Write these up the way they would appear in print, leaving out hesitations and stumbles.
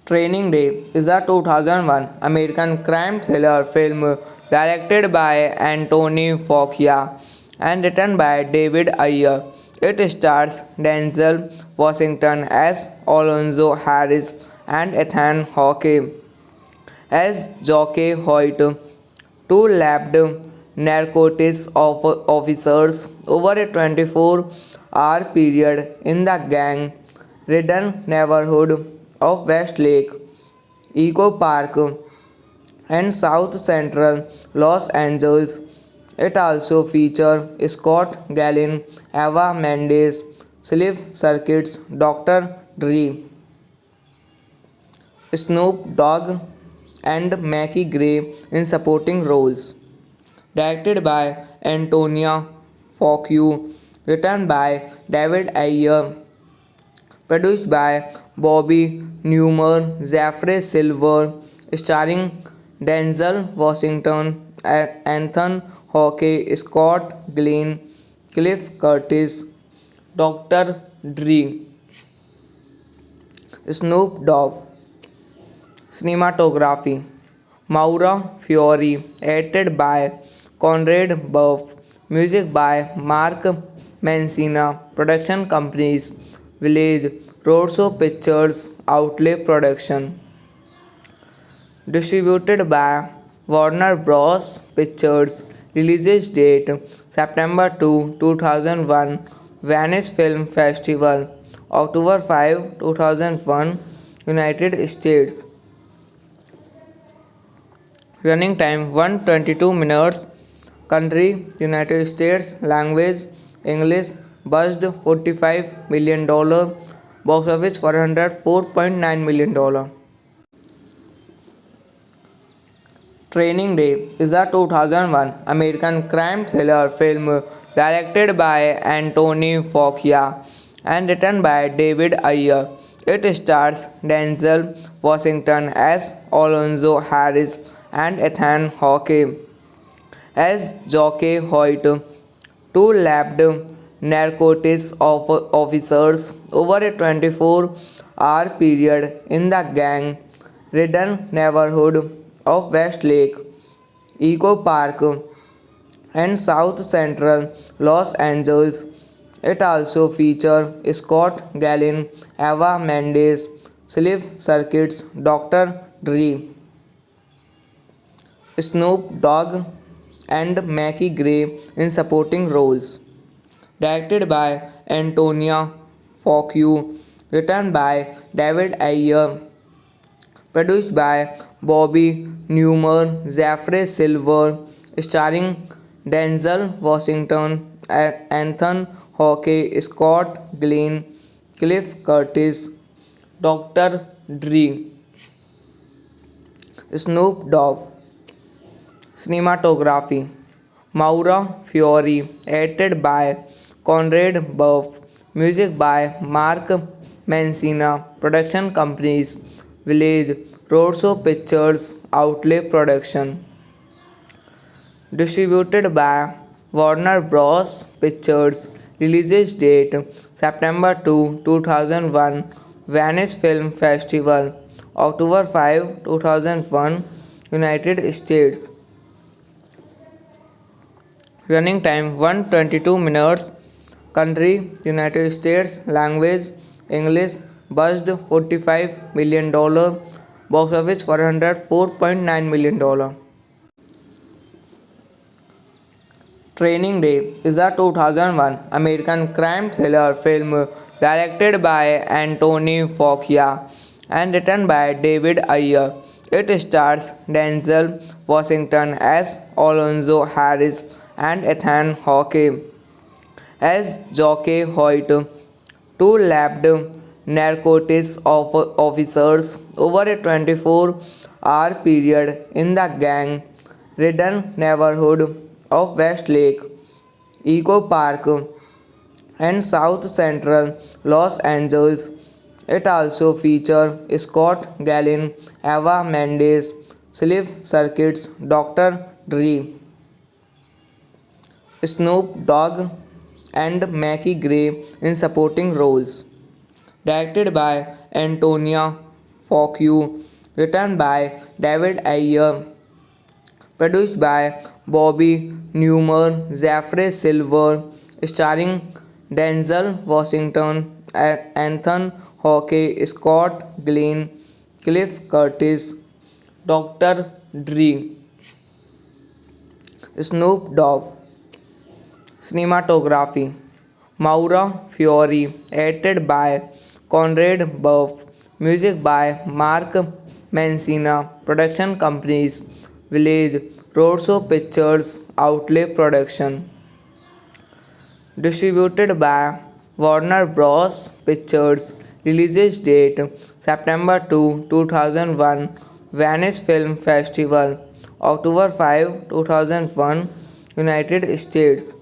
Training Day is a 2001 American crime thriller film directed by Anthony Fuqua and written by David Ayer. It stars Denzel Washington as Alonzo Harris and Ethan Hawke as Jockey Hoyt, two lapped narcotics officers over a 24-hour period in the gang-ridden neighborhood of Westlake, Echo Park, and South Central Los Angeles. It also features Scott Gallin, Eva Mendes, Sliff Circuits, Dr. Dre, Snoop Dogg, and Mackie Gray in supporting roles. Directed by Antonia Fuqua, written by David Ayer, produced by Bobby Newman, Jeffrey Silver, starring Denzel Washington, Anthony Hawke, Scott Glenn, Cliff Curtis, Dr. Dre, Snoop Dogg. Cinematography Maura Fiore, edited by Conrad Buff, music by Mark Mancina, production companies Village, Roadshow Pictures, Outlay Production, distributed by Warner Bros. Pictures, release date September 2, 2001, Venice Film Festival, October 5, 2001, United States. Running time 122 minutes. Country United States. Language English. Budget $45 million. Box office $404.9 million. Training Day is a 2001 American crime thriller film directed by Anthony Fuqua and written by David Ayer. It stars Denzel Washington as Alonzo Harris and Ethan Hawke as Jockey Hoyt, two lapped narcotics officers over a 24-hour period in the gang-ridden neighborhood of Westlake, Echo Park, and South Central Los Angeles. It also features Scott Gallin, Eva Mendes, Sliff Circuits, Dr. Dre, Snoop Dogg and Mackie Gray in supporting roles. Directed by Antonia Fauci, written by David Ayer, produced by Bobby Newman, Zachary Silver, starring Denzel Washington, Anthony Hawke, Scott Glenn, Cliff Curtis, Dr. Dre, Snoop Dogg. Cinematography Maura Fiore, edited by Conrad Buff, music by Mark Mancina, production companies Village, Roadshow Pictures, Outlay Production, distributed by Warner Bros. Pictures, release date September 2, 2001, Venice Film Festival, October 5, 2001, United States. Running time 122 minutes. Country United States. Language English. Budget $45 million. Box office $404.9 million. Training Day is a 2001 American crime thriller film directed by Anthony Fauci and written by David Ayer. It stars Denzel Washington as Alonzo Harris and Ethan Hawke as Jockey Hoyt, two lapped narcotics officers over a 24-hour period in the gang-ridden neighborhood of Westlake, Echo Park, and South Central Los Angeles. It also features Scott Glenn, Eva Mendes, Cliff Circuits, Dr. Dre, Snoop Dogg, and Mackie Gray in supporting roles. Directed by Antonia Fauci, written by David Ayer, produced by Bobby Newman, Zachary Silver, starring Denzel Washington, Anthony Hawke, Scott Glenn, Cliff Curtis, Dr. Dre, Snoop Dogg. Cinematography Maura Fiore, edited by Conrad Buff, music by Mark Mancina, production companies Village, Roadshow Pictures, Outlay Production, distributed by Warner Bros. Pictures, release date September 2, 2001, Venice Film Festival, October 5, 2001, United States.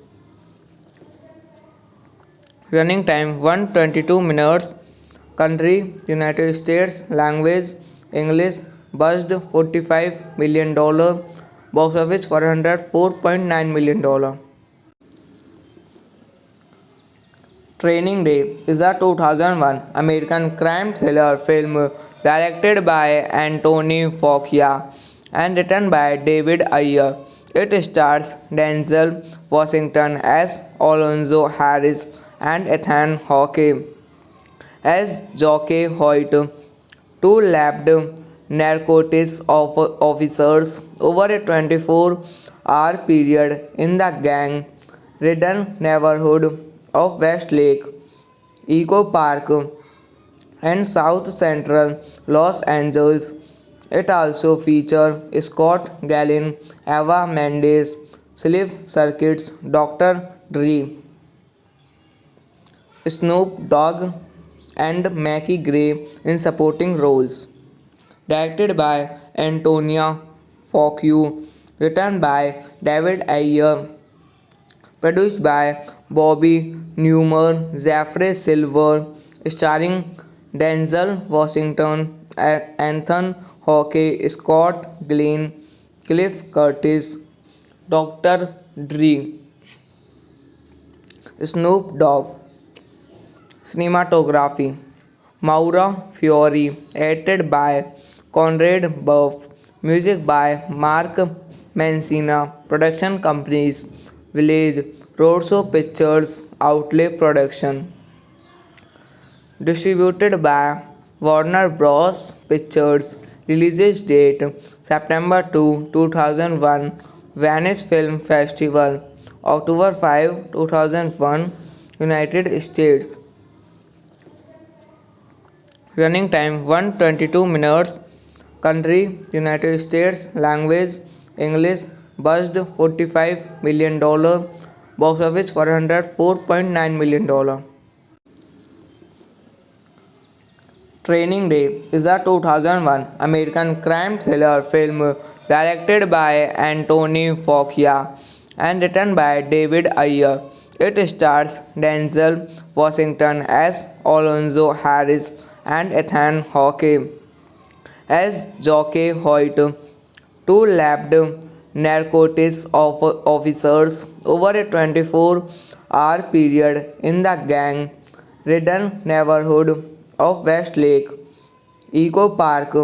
Running time 122 minutes. Country United States. Language English. Budget $45 million. Box office $404.9 million. Training Day is a 2001 American crime thriller film directed by Anthony Fauci and written by David Ayer. It stars Denzel Washington as Alonzo Harris and Ethan Hawke as Jockey Hoyt, two lapped narcotics officers over a 24-hour period in the gang-ridden neighborhood of Westlake, Echo Park, and South Central Los Angeles. It also features Scott Glenn, Eva Mendes, Cliff Circuits, Dr. Dre, Snoop Dogg, and Mackie Gray in supporting roles. Directed by Antonia Fauci, written by David Ayer, produced by Bobby Newman, Zachary Silver, starring Denzel Washington, Anthony Hawke, Scott Glenn, Cliff Curtis, Dr. Dre, Snoop Dogg. Cinematography Maura Fiore, edited by Conrad Buff, music by Mark Mancina, production companies Village, Roadshow Pictures, Outlay Production, distributed by Warner Bros. Pictures, Release date September 2, 2001. Venice Film Festival October 5, 2001. United States. Running time 122 minutes. Country United States. Language English. Budget $45 million. Box office $404.9 million. Training Day is a 2001 American crime thriller film directed by Anthony Fuqua and written by David Ayer. It stars Denzel Washington as Alonzo Harris and Ethan Hawke as Jockey Hoyt, two lapped narcotics officers over a 24-hour period in the gang-ridden neighborhood of Westlake, Echo Park,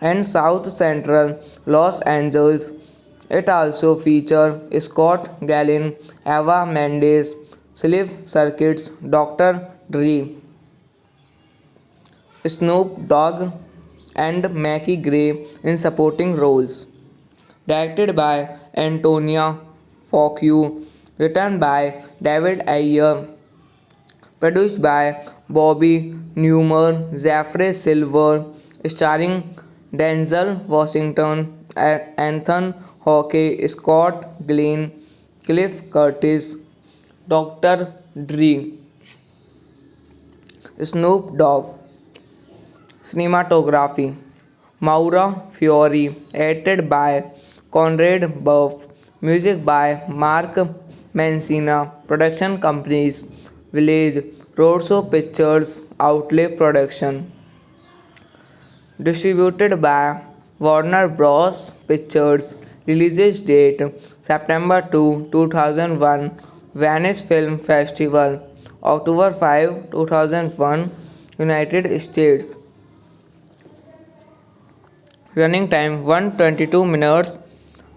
and South Central Los Angeles. It also features Scott Glenn, Eva Mendes, Cliff Circuits, Dr. Dre, Snoop Dogg, and Mackie Gray in supporting roles. Directed by Antonia Fuqua, written by David Ayer, produced by Bobby Newman, Jeffrey Silver, starring Denzel Washington, Anthony Hawke, Scott Glenn, Cliff Curtis, Dr. Dre, Snoop Dogg. Cinematography Maura Fiore, edited by Conrad Buff, music by Mark Mancina, production companies Village, Roadshow Pictures, Outlay Production. Distributed by Warner Bros. Pictures. Release date September 2, 2001. Venice Film Festival October 5, 2001. United States. Running time 122 minutes.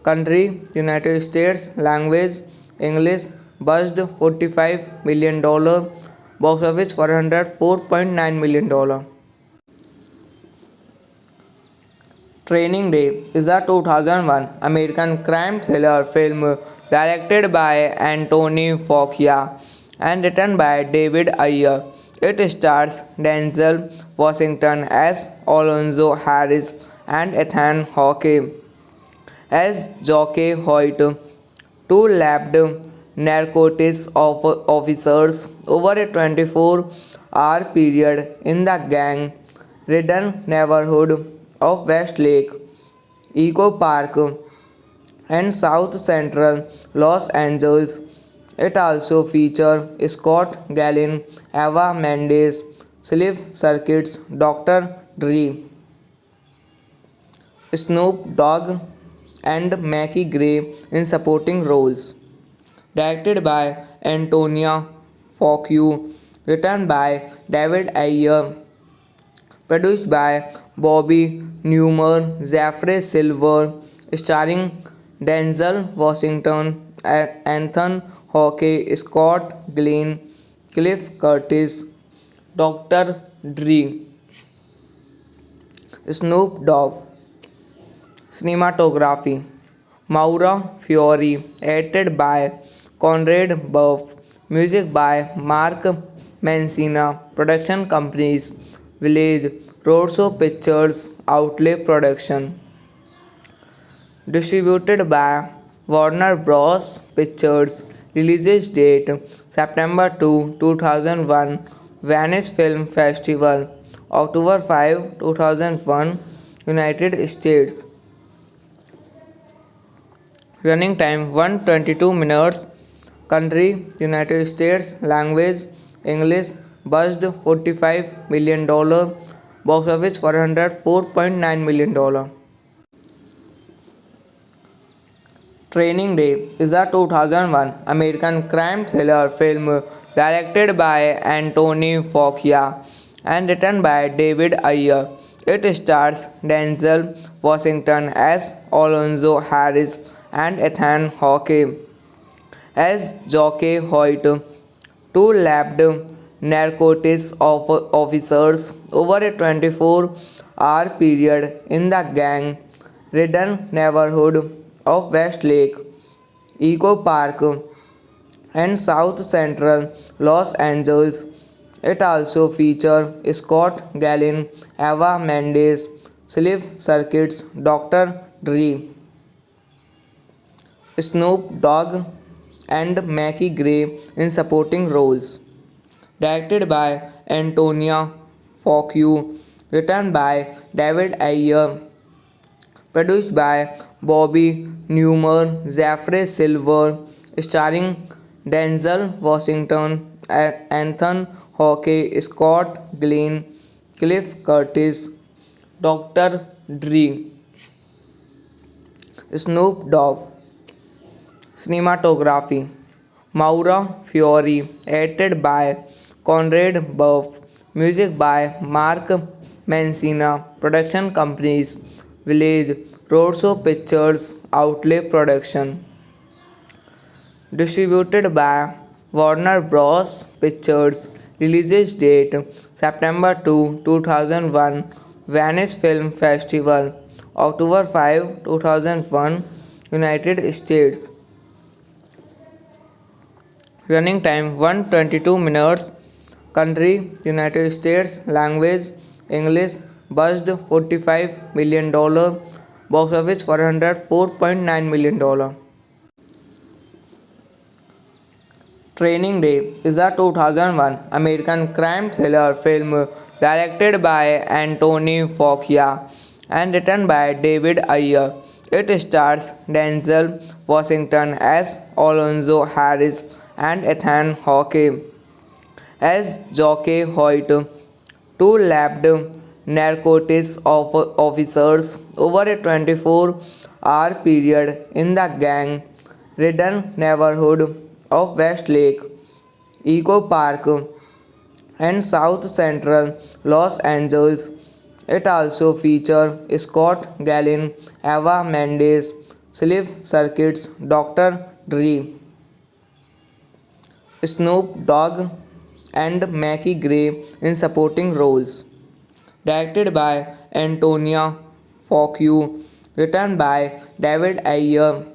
Country United States. Language English. Budget $45 million. Box office $404.9 million. Training Day is a 2001 American crime thriller film directed by Anthony Fuqua and written by David Ayer. It stars Denzel Washington as Alonzo Harris and Ethan Hawke as Jockey Hoyt, two lapped narcotics officers over a 24-hour period in the gang-ridden neighborhood of Westlake, Echo Park, and South Central Los Angeles. It also features Scott Glenn, Eva Mendes, Cliff Circuits, Dr. Dre, Snoop Dogg, and Mackie Gray in supporting roles. Directed by Antonia Fuqua, written by David Ayer, produced by Bobby Newman, Jeffrey Silver, starring Denzel Washington, Anthony Hawke, Scott Glenn, Cliff Curtis, Dr. Dre, Snoop Dogg. Cinematography Maura Fiore, edited by Conrad Buff, music by Mark Mancina, production companies Village, Roadshow Pictures, Outlay Production. Distributed by Warner Bros. Pictures. Release date September 2, 2001. Venice Film Festival October 5, 2001. United States. Running time 122 minutes. Country United States. Language English. Budget $45 million. Box office $404.9 million. Training Day is a 2001 American crime thriller film directed by Anthony Fuqua and written by David Ayer. It stars Denzel Washington as Alonzo Harris and Ethan Hawke as Jockey Hoyt, two lapped narcotics officers over a 24 R period in the gang ridden neighborhood of Westlake, Eco Park, and South Central Los Angeles. It also features Scott Gallin, Eva Mendes, Slick Circuits, Dr. Dre, Snoop Dogg, and Mackie Gray in supporting roles. Directed by Antonia Fuqua, written by David Ayer, produced by Bobby Newman, Jeffrey Silver, starring Denzel Washington, Anthony Hawke, Scott Glenn, Cliff Curtis, Dr. Dre, Snoop Dogg. Cinematography Maura Fiore, edited by Conrad Buff, music by Mark Mancina, production companies Village, Roadshow Pictures, Outlay Production, distributed by Warner Bros. Pictures, release date September 2, 2001, Venice Film Festival, October 5, 2001, United States. Running time 122 minutes. Country United States. Language English. Budget $45 million. Box office $404.9 million. Training Day is a 2001 American crime thriller film directed by Anthony Fuqua and written by David Ayer. It stars Denzel Washington as Alonzo Harris and Ethan Hawke as Jockey Hoyt, two lapped narcotics officers over a 24-hour period in the gang ridden neighborhood of Westlake, Eco Park, and South Central Los Angeles. It also features Scott Gallin, Eva Mendes, Slick Circuits, Dr. Dre, Snoop Dogg, and Mackie Gray in supporting roles. Directed by Antonia Fuqua, written by David Ayer,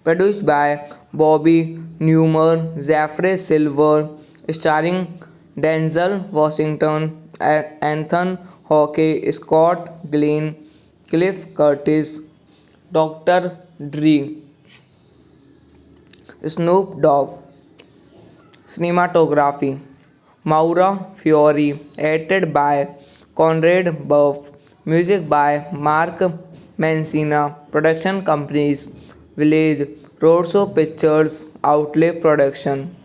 produced by Bobby Newman, Jeffrey Silver, starring Denzel Washington, Anthony Hawke, Scott Glenn, Cliff Curtis, Dr. Dre, Snoop Dogg. Cinematography Maura Fiore, edited by Conrad Buff, music by Mark Mancina, production companies Village, Roadshow Pictures, Outlay Production,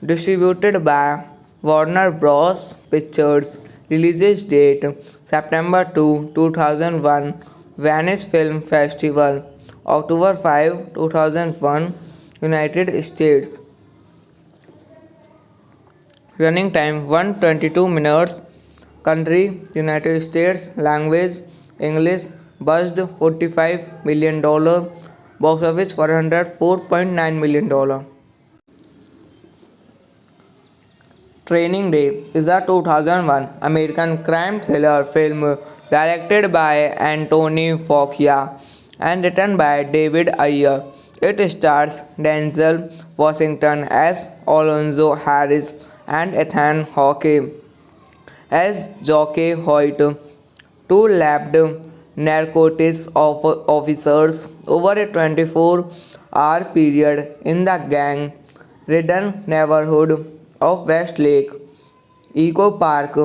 distributed by Warner Bros. Pictures, release date September 2, 2001, Venice Film Festival, October 5, 2001, United States. Running time 122 minutes. Country United States. Language English. Budget $45 million. Box office $404.9 million. Training Day is a 2001 American crime thriller film directed by Anthony Fuqua and written by David Ayer. It stars Denzel Washington as Alonzo Harris and Ethan Hawke as Jockey Hoyt, two lapped narcotics officers over a 24-hour period in the gang ridden neighborhood of Westlake, Eco Park,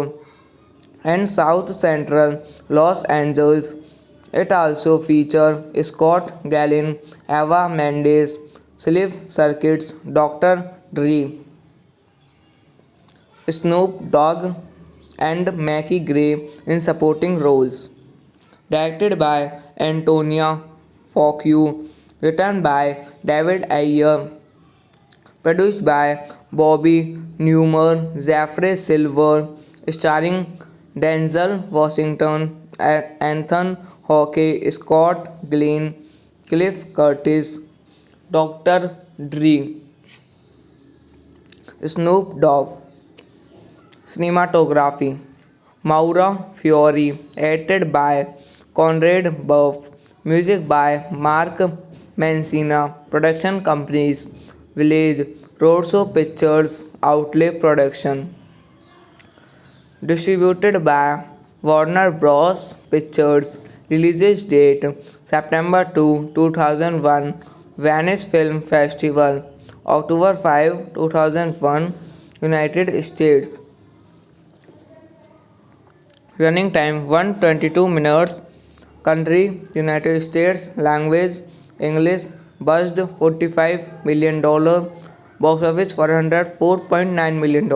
and South Central Los Angeles. It also features Scott Gallin, Eva Mendes, Slick Circuits, Dr. Dre, Snoop Dogg, and Mackie Gray in supporting roles. Directed by Antonia Fuqua, written by David Ayer, produced by Bobby Newman, Jeffrey Silver, starring Denzel Washington, Anthony Hawke, Scott Glenn, Cliff Curtis, Dr. Dre, Snoop Dogg. Cinematography Maura Fiore, edited by Conrad Buff, music by Mark Mancina, production companies Village, Roadshow Pictures, Outlay Production. Distributed by Warner Bros. Pictures. Release date September 2, 2001. Venice Film Festival. October 5, 2001. United States. Running time 122 minutes. Country United States. Language English. Budget $45 million. Box office $404.9 million.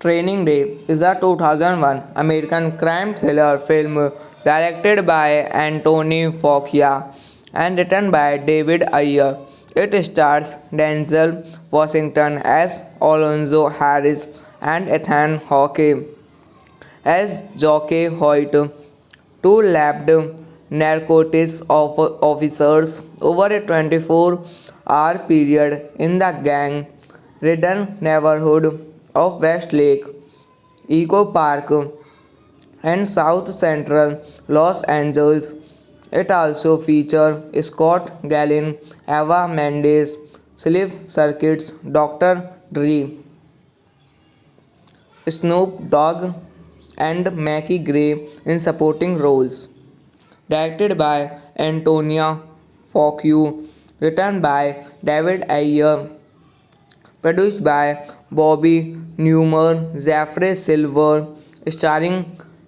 Training Day is a 2001 American crime thriller film directed by Anthony Fuqua and written by David Ayer. It stars Denzel Washington as Alonzo Harris and Ethan Hawke as Jockey Hoyt, two labbed narcotics officers over a 24-hour period in the gang-ridden neighborhood of Westlake, Echo Park, and South Central Los Angeles. It also features Scott Glenn, Eva Mendes, Cliff Circuits, Dr. Dre, Snoop Dogg, and Mackie Gray in supporting roles. Directed by Antonia Fuqua, written by David Ayer, produced by Bobby Newman, Jeffrey Silver, starring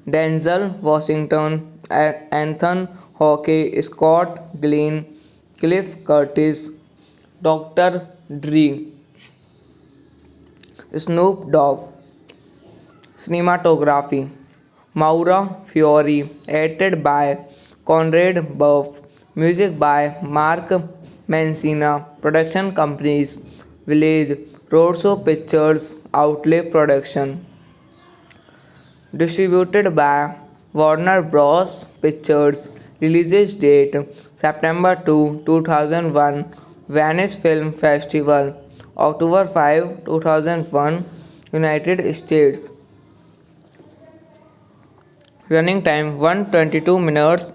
Denzel Washington, Anthony Hawke, Scott Glenn, Cliff Curtis, Dr. Dre, Snoop Dogg. Cinematography Maura Fiore, edited by Conrad Buff, music by Mark Mancina, production companies Village, Roadshow Pictures, Outlay Production. Distributed by Warner Bros. Pictures. Release date September 2, 2001. Venice Film Festival. October 5, 2001. United States. Running time 122 minutes.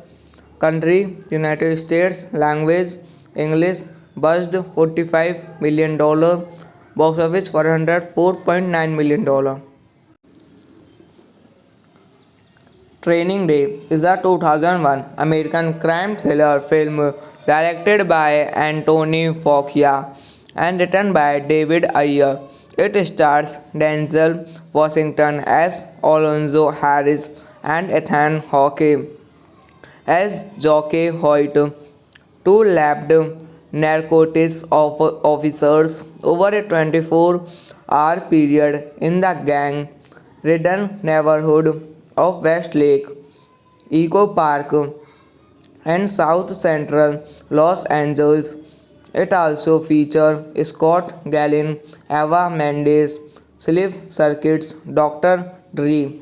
Country United States. Language English. Budget $45 million. Box office $404.9 million. Training Day is a 2001 American crime thriller film directed by Anthony Fuqua and written by David Ayer. It stars Denzel Washington as Alonzo Harris and Ethan Hawke as Jockey Hoyt, two labbed narcotics officers over a 24-hour period in the gang-ridden neighborhood of Westlake, Echo Park, and South Central Los Angeles. It also features Scott Glenn, Eva Mendes, Cliff Circuits, Dr. Dre,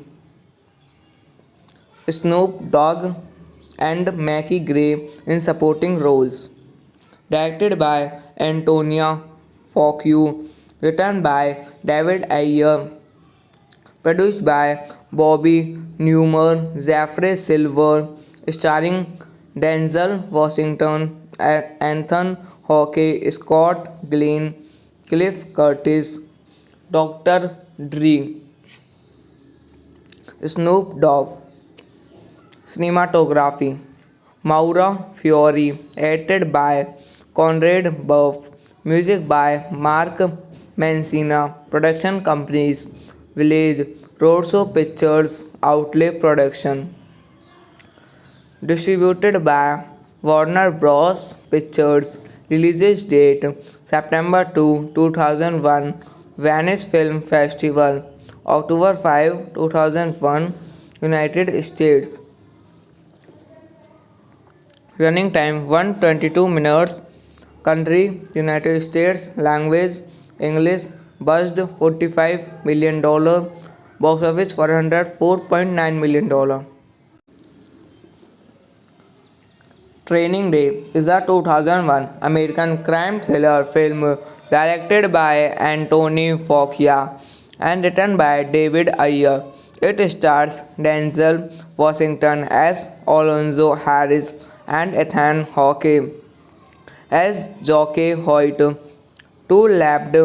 Snoop Dogg, and Mackie Gray in supporting roles. Directed by Antonia Fuqua, written by David Ayer, produced by Bobby Newman, Jeffrey Silver, starring Denzel Washington, Anthony Hawke, Scott Glenn, Cliff Curtis, Dr. Dre, Snoop Dogg. Cinematography Maura Fiore, edited by Conrad Buff, music by Mark Mancina, production companies Village, Roadshow Pictures, Outlay Production. Distributed by Warner Bros. Pictures. Release date September 2, 2001. Venice Film Festival. October 5, 2001. United States. Running time 122 minutes. Country United States. Language English. Budget $45 million. Box office $404.9 million. Training Day is a 2001 American crime thriller film directed by Anthony Fuqua and written by David Ayer. It stars Denzel Washington as Alonzo Harris and Ethan Hawke as Jockey Hoyt, two lapped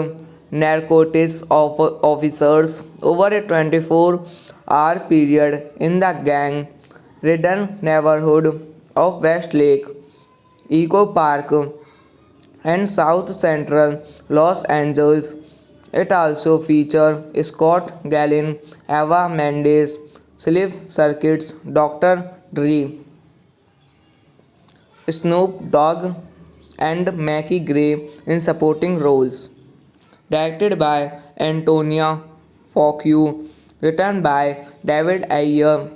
narcotics officers over a 24-hour period in the gang-ridden neighborhood of Westlake Eco Park and South Central Los Angeles. It also features Scott Gallin, Eva Mendes, Sliff Circuits, Dr. Dre, Snoop Dogg, and Mackie Gray in supporting roles. Directed by Antonia Fauci, written by David Ayer,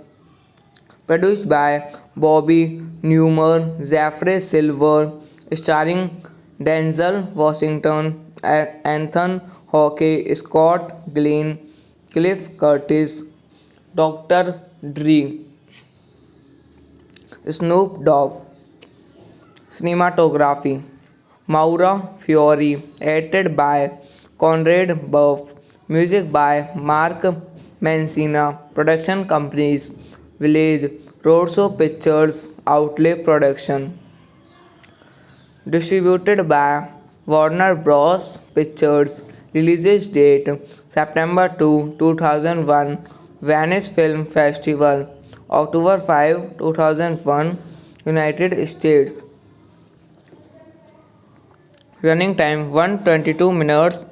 produced by Bobby Newman, Jeffrey Silver, starring Denzel Washington, Anthony Hawke, Scott Glenn, Cliff Curtis, Dr. Dre, Snoop Dogg. Cinematography Maura Fiore, edited by Conrad Buff, music by Mark Mancina, production companies Village, Roadshow Pictures, Outlay Production, distributed by Warner Bros. Pictures, release date September 2, 2001, Venice Film Festival, October 5, 2001, United States. Running time 122 minutes.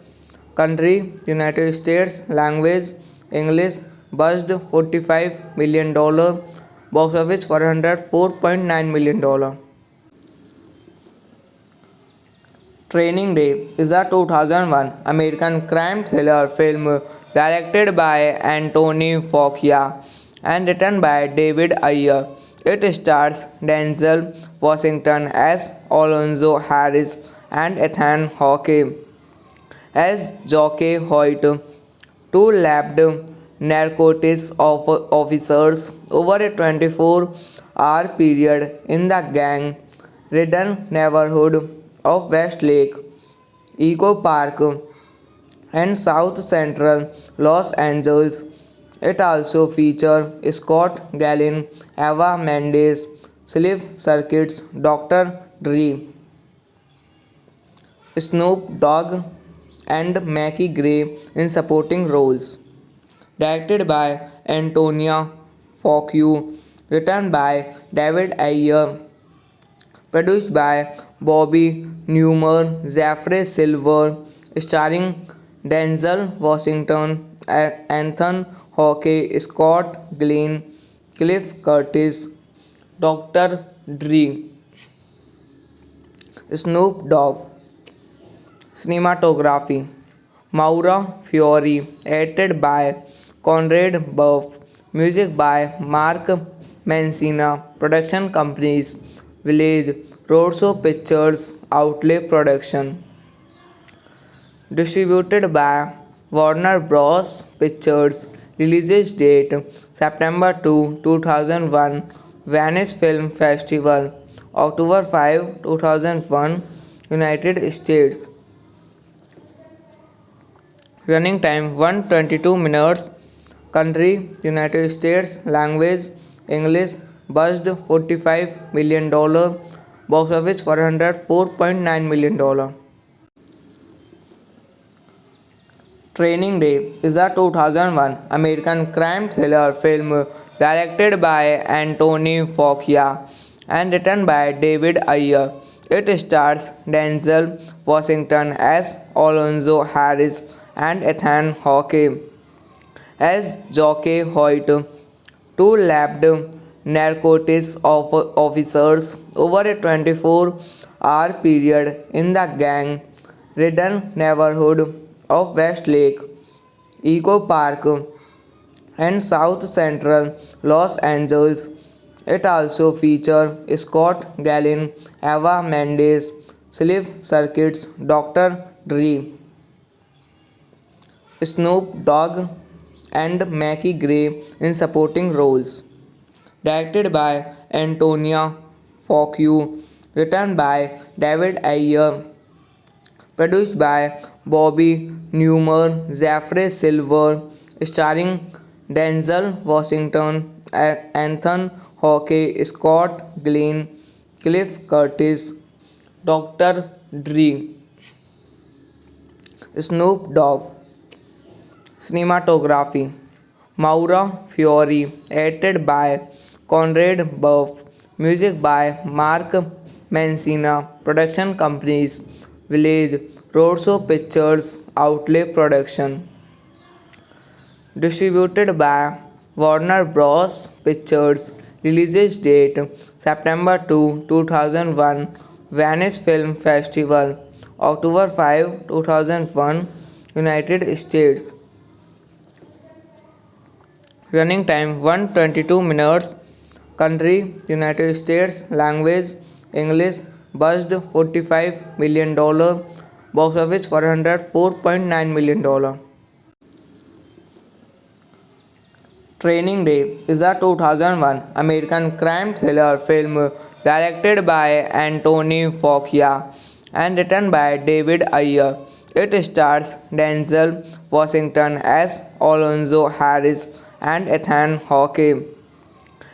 Country United States. Language English. Budget $45 million. Box office $404.9 million. Training Day is a 2001 American crime thriller film directed by Anthony Fauci and written by David Ayer. It stars Denzel Washington as Alonzo Harris and Ethan Hawke as Jockey Hoyt, two lapped narcotics officers over a 24-hour period in the gang-ridden neighborhood of Westlake Eco Park and South Central Los Angeles. It also features Scott Gallin, Eva Mendes, Sliff Circuits, Dr. Dre, Snoop Dogg, and Mackie Gray in supporting roles. Directed by Antonia Fauci, written by David Ayer, produced by Bobby Newman, Jeffrey Silver, starring Denzel Washington, Anthony Hawke, Scott Glenn, Cliff Curtis, Dr. Dre, Snoop Dogg. Cinematography Maura Fiore, edited by Conrad Buff, music by Mark Mancina, production companies Village, Roadshow Pictures, Outlay Production, distributed by Warner Bros. Pictures, release date September 2, 2001, Venice Film Festival, October 5, 2001, United States. Running time 122 minutes. Country United States. Language English. Budget $45 million. Box office $404.9 million. Training Day is a 2001 American crime thriller film directed by Anthony Fauci and written by David Ayer. It stars Denzel Washington as Alonzo Harris and Ethan Hawke as Jockey Hoyt, two lapped narcotics officers over a 24-hour period in the gang-ridden neighborhood of Westlake Eco Park and South Central Los Angeles. It also features Scott Gallin, Eva Mendes, Sliff Circuits, Dr. Dre, Snoop Dogg, and Mackie Gray in supporting roles. Directed by Antonia Fauci, written by David Ayer, produced by Bobby Newmar, Jeffrey Silver, starring Denzel Washington, Anthony Hawke, Scott Glenn, Cliff Curtis, Dr. Dre, Snoop Dogg. Cinematography Maura Fiore, edited by Conrad Buff, music by Mark Mancina, production companies Village, Roadshow Pictures, Outlay Production, distributed by Warner Bros. Pictures, release date September 2, 2001, Venice Film Festival, October 5, 2001, United States. Running time 122 minutes. Country United States. Language English. Budget $45 million. Box office $404.9 million. Training Day is a 2001 American crime thriller film directed by Anthony Fuqua and written by David Ayer. It stars Denzel Washington as Alonzo Harris and Ethan Hawke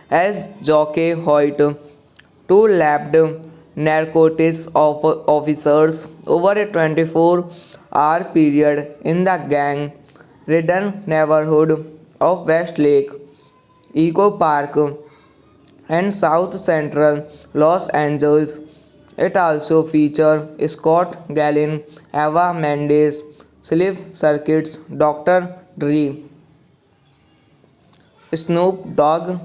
as Jockey Hoyt, two labbed narcotics officers over a 24-hour period in the gang-ridden neighborhood of Westlake, Echo Park, and South Central Los Angeles. It also features Scott Glenn, Eva Mendes, Cliff Circuits, Dr. Dre, Snoop Dogg,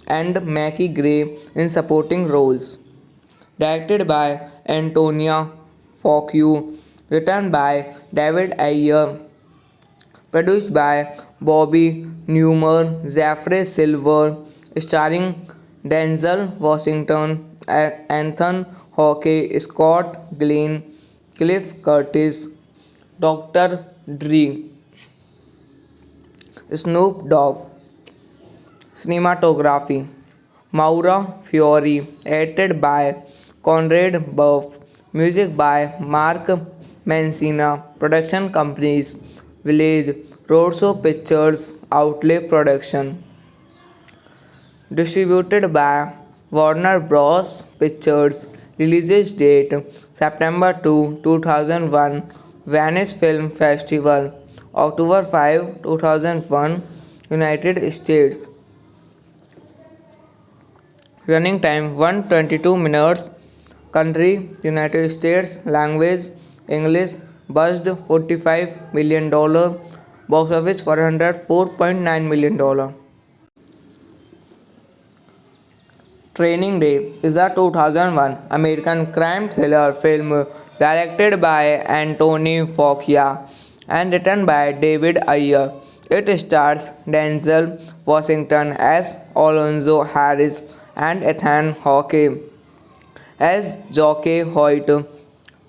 and Mackie Gray in supporting roles. Directed by Antonia Fuqua, written by David Ayer, produced by Bobby Newmar, Jeffrey Silver, starring Denzel Washington, Anthony Hawke, Scott Glenn, Cliff Curtis, Dr. Dre, Snoop Dogg. Cinematography Maura Fiore, edited by Conrad Buff, music by Mark Mancina, production companies Village, Roadshow Pictures, Outlay Production, distributed by Warner Bros. Pictures, release date September 2, 2001, Venice Film Festival, October 5, 2001, United States. Running time 122 minutes. Country United States. Language English. Budget $45 million. Box office $404.9 million. Training Day is a 2001 American crime thriller film directed by Anthony Fuqua and written by David Ayer. It stars Denzel Washington as Alonzo Harris and Ethan Hawke as Jockey Hoyt,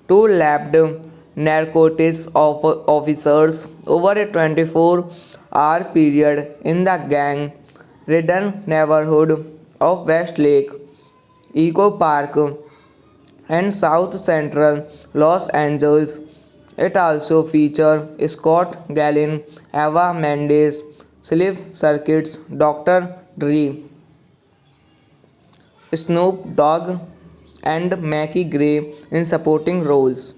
two labbed narcotics officers over a 24-hour period in the gang-ridden neighborhood of Westlake, Echo Park, and South Central Los Angeles. It also features Scott Glenn, Eva Mendes, Cliff Circuits, Dr. Dre, Snoop Dogg, and Mackie Gray in supporting roles.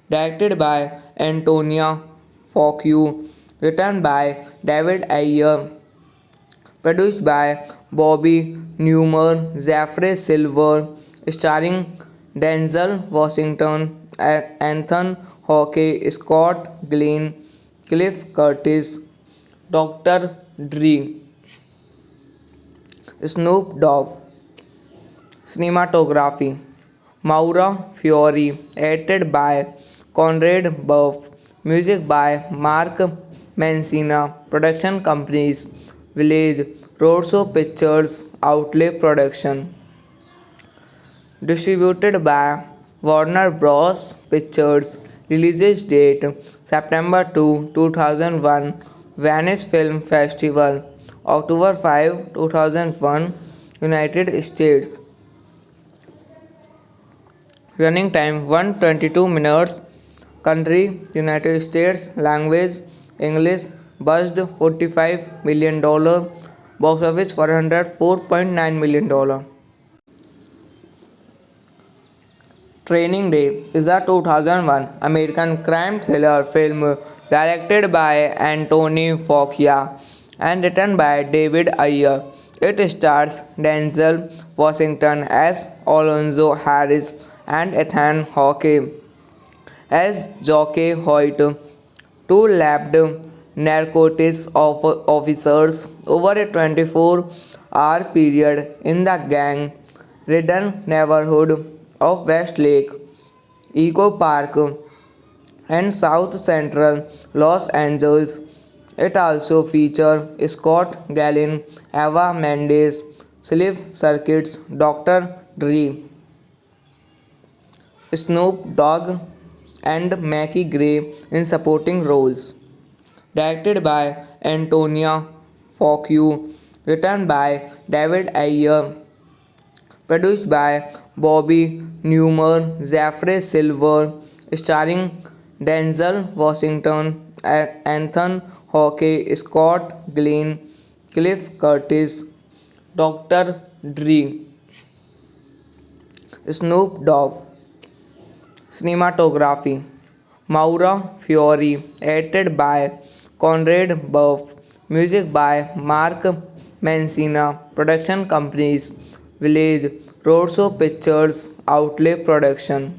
Directed by Antonia Fuqua, written by David Ayer, produced by Bobby Newmar, Jeffrey Silver, starring Denzel Washington, Anthony Hawke, Scott Glenn, Cliff Curtis, Dr. Dre, Snoop Dogg. Cinematography Maura Fiore, edited by Conrad Buff, music by Mark Mancina, production companies Village, Roadshow Pictures, Outlay Production, distributed by Warner Bros. Pictures, release date September 2, 2001, Venice Film Festival, October 5, 2001, United States. Running time 122 minutes. Country United States. Language English. Budget $45 million. Box office $404.9 million. Training Day is a 2001 American crime thriller film directed by Anthony Fuqua and written by David Ayer. It stars Denzel Washington as Alonzo Harris and Ethan Hawke as Jockey Hoyt, two labbed narcotics officers over a 24-hour period in the gang-ridden neighborhood of Westlake Eco Park and South Central Los Angeles. It also features Scott Glenn, Eva Mendes, Sliff Circuits, Dr. Dre, Snoop Dogg, and Mackie Gray in supporting roles. Directed by Antonia Fuqua, written by David Ayer, produced by Bobby Newman, Jeffrey Silver, starring Denzel Washington, Anthony Hawke, Scott Glenn, Cliff Curtis, Dr. Dre, Snoop Dogg. Cinematography Maura Fiore, edited by Conrad Buff, music by Mark Mancina, production companies Village, Roadshow Pictures, Outlay Production.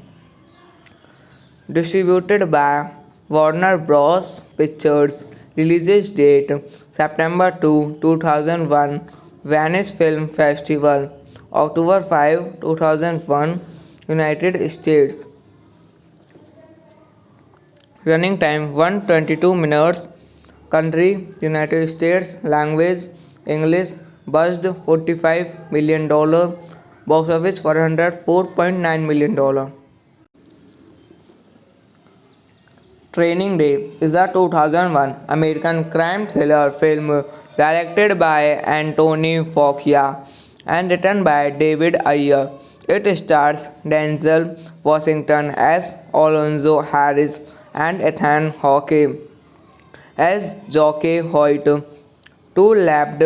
Distributed by Warner Bros. Pictures. Release date September 2, 2001. Venice Film Festival, October 5, 2001, United States. Running time 122 minutes. Country United States. Language English. Budget $45 million. Box office $404.9 million. Training Day is a 2001 American crime thriller film directed by Anthony Fuqua and written by David Ayer. It stars Denzel Washington as Alonzo Harris and Ethan Hawke as Jockey Hoyt, two labbed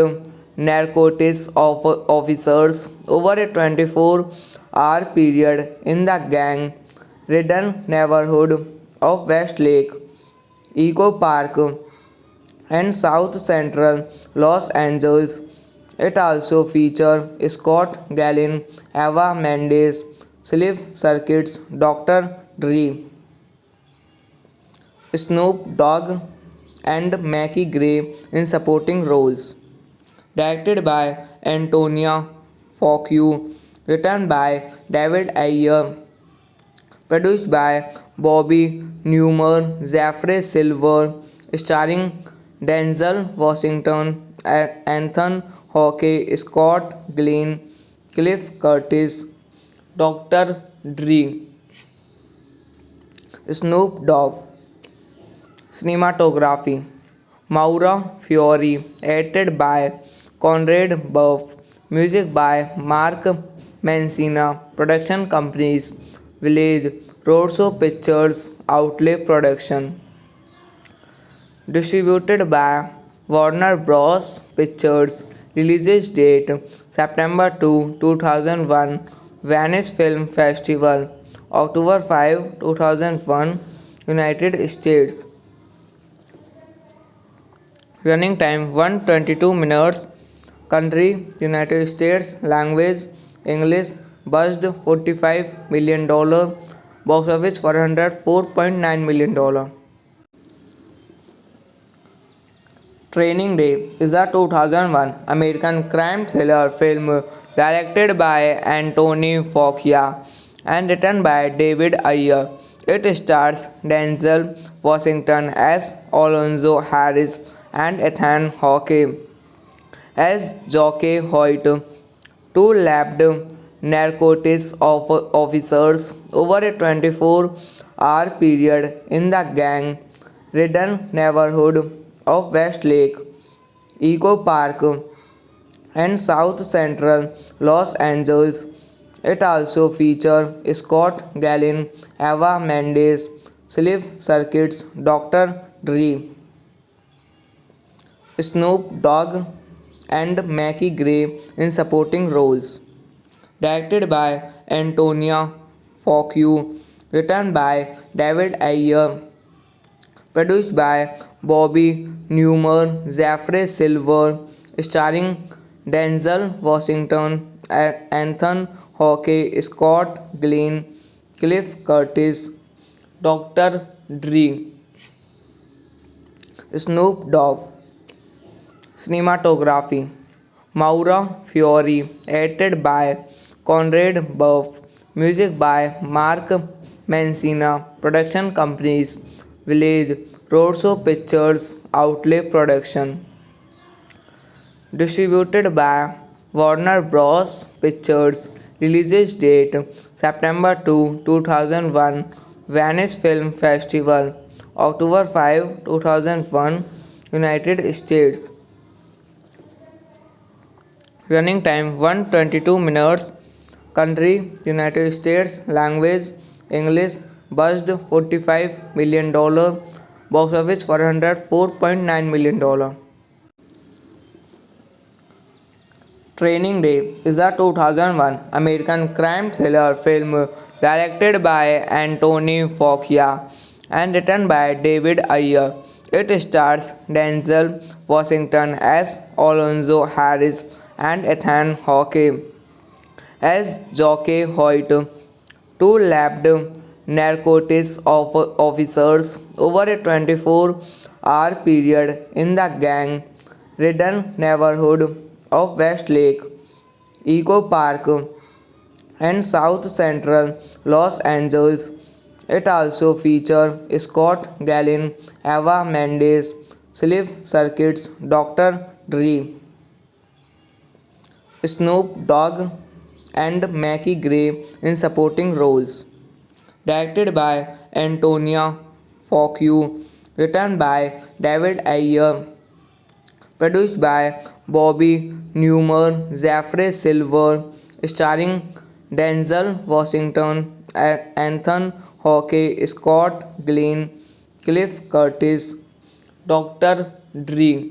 narcotics officers over a 24-hour period in the gang-ridden neighborhood of Westlake Eco Park and South Central Los Angeles. It also features Scott Glenn, Eva Mendes, Sliff Circuits, Dr. Dre, Snoop Dogg, and Mackie Gray in supporting roles. Directed by Antonia Fuqua, written by David Ayer, produced by Bobby Newman, Jeffrey Silver, starring Denzel Washington, Anthony Hawke, Scott Glenn, Cliff Curtis, Dr. Dre, Snoop Dogg. Cinematography Maura Fiore, edited by Conrad Buff, music by Mark Mancina, production companies Village, Roadshow Pictures, Outlay Production. Distributed by Warner Bros. Pictures. Release date September 2, 2001. Venice Film Festival, October 5, 2001, United States. Running time 122 minutes. Country United States. Language English. Budget $45 million. Box office $404.9 million. Training Day is a 2001 American crime thriller film directed by Anthony Fuqua and written by David Ayer. It stars Denzel Washington as Alonzo Harris and Ethan Hawke as Jockey Hoyt, two labbed narcotics officers over a 24-hour period in the gang-ridden neighborhood of Westlake Eco Park and South Central Los Angeles. It also features Scott Glenn, Eva Mendes, Sleeve Circuits, Dr. Dre, Snoop Dogg, and Mackie Gray in supporting roles. Directed by Antonia Fauci, written by David Ayer, produced by Bobby Newman, Zachary Silver, starring Denzel Washington, Anthony Hawke, Scott Glenn, Cliff Curtis, Dr. Dre, Snoop Dogg. Cinematography Maura Fiore, edited by Conrad Buff, music by Mark Mancina, production companies Village, Roadshow Pictures, Outlay Production, distributed by Warner Bros. Pictures, release date September 2, 2001, Venice Film Festival, October 5, 2001, United States. Running time 122 minutes. Country United States. Language English. Budget $45 million. Box office $404.9 million. Training Day is a 2001 American crime thriller film directed by Anthony Fauci and written by David Ayer. It stars Denzel Washington as Alonzo Harris and Ethan Hawke as Jockey Hoyt, two labbed narcotics officers over a 24-hour period in the gang-ridden neighborhood of Westlake, Echo Park, and South Central Los Angeles. It also features Scott Glenn, Eva Mendes, Sleeve Circuits, Dr. Dre, Snoop Dogg, and Mackie Gray in supporting roles. Directed by Antonia Fauci, written by David Ayer, produced by Bobby Newman, Zachary Silver, starring Denzel Washington, Anthony Hawke, Scott Glenn, Cliff Curtis, Dr. Dre,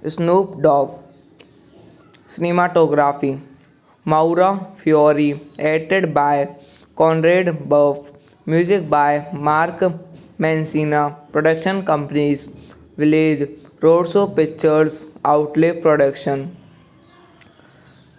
Snoop Dogg. Cinematography Maura Fiore, edited by Conrad Buff, music by Mark Mancina, production companies Village, Roadshow Pictures, Outlay Production,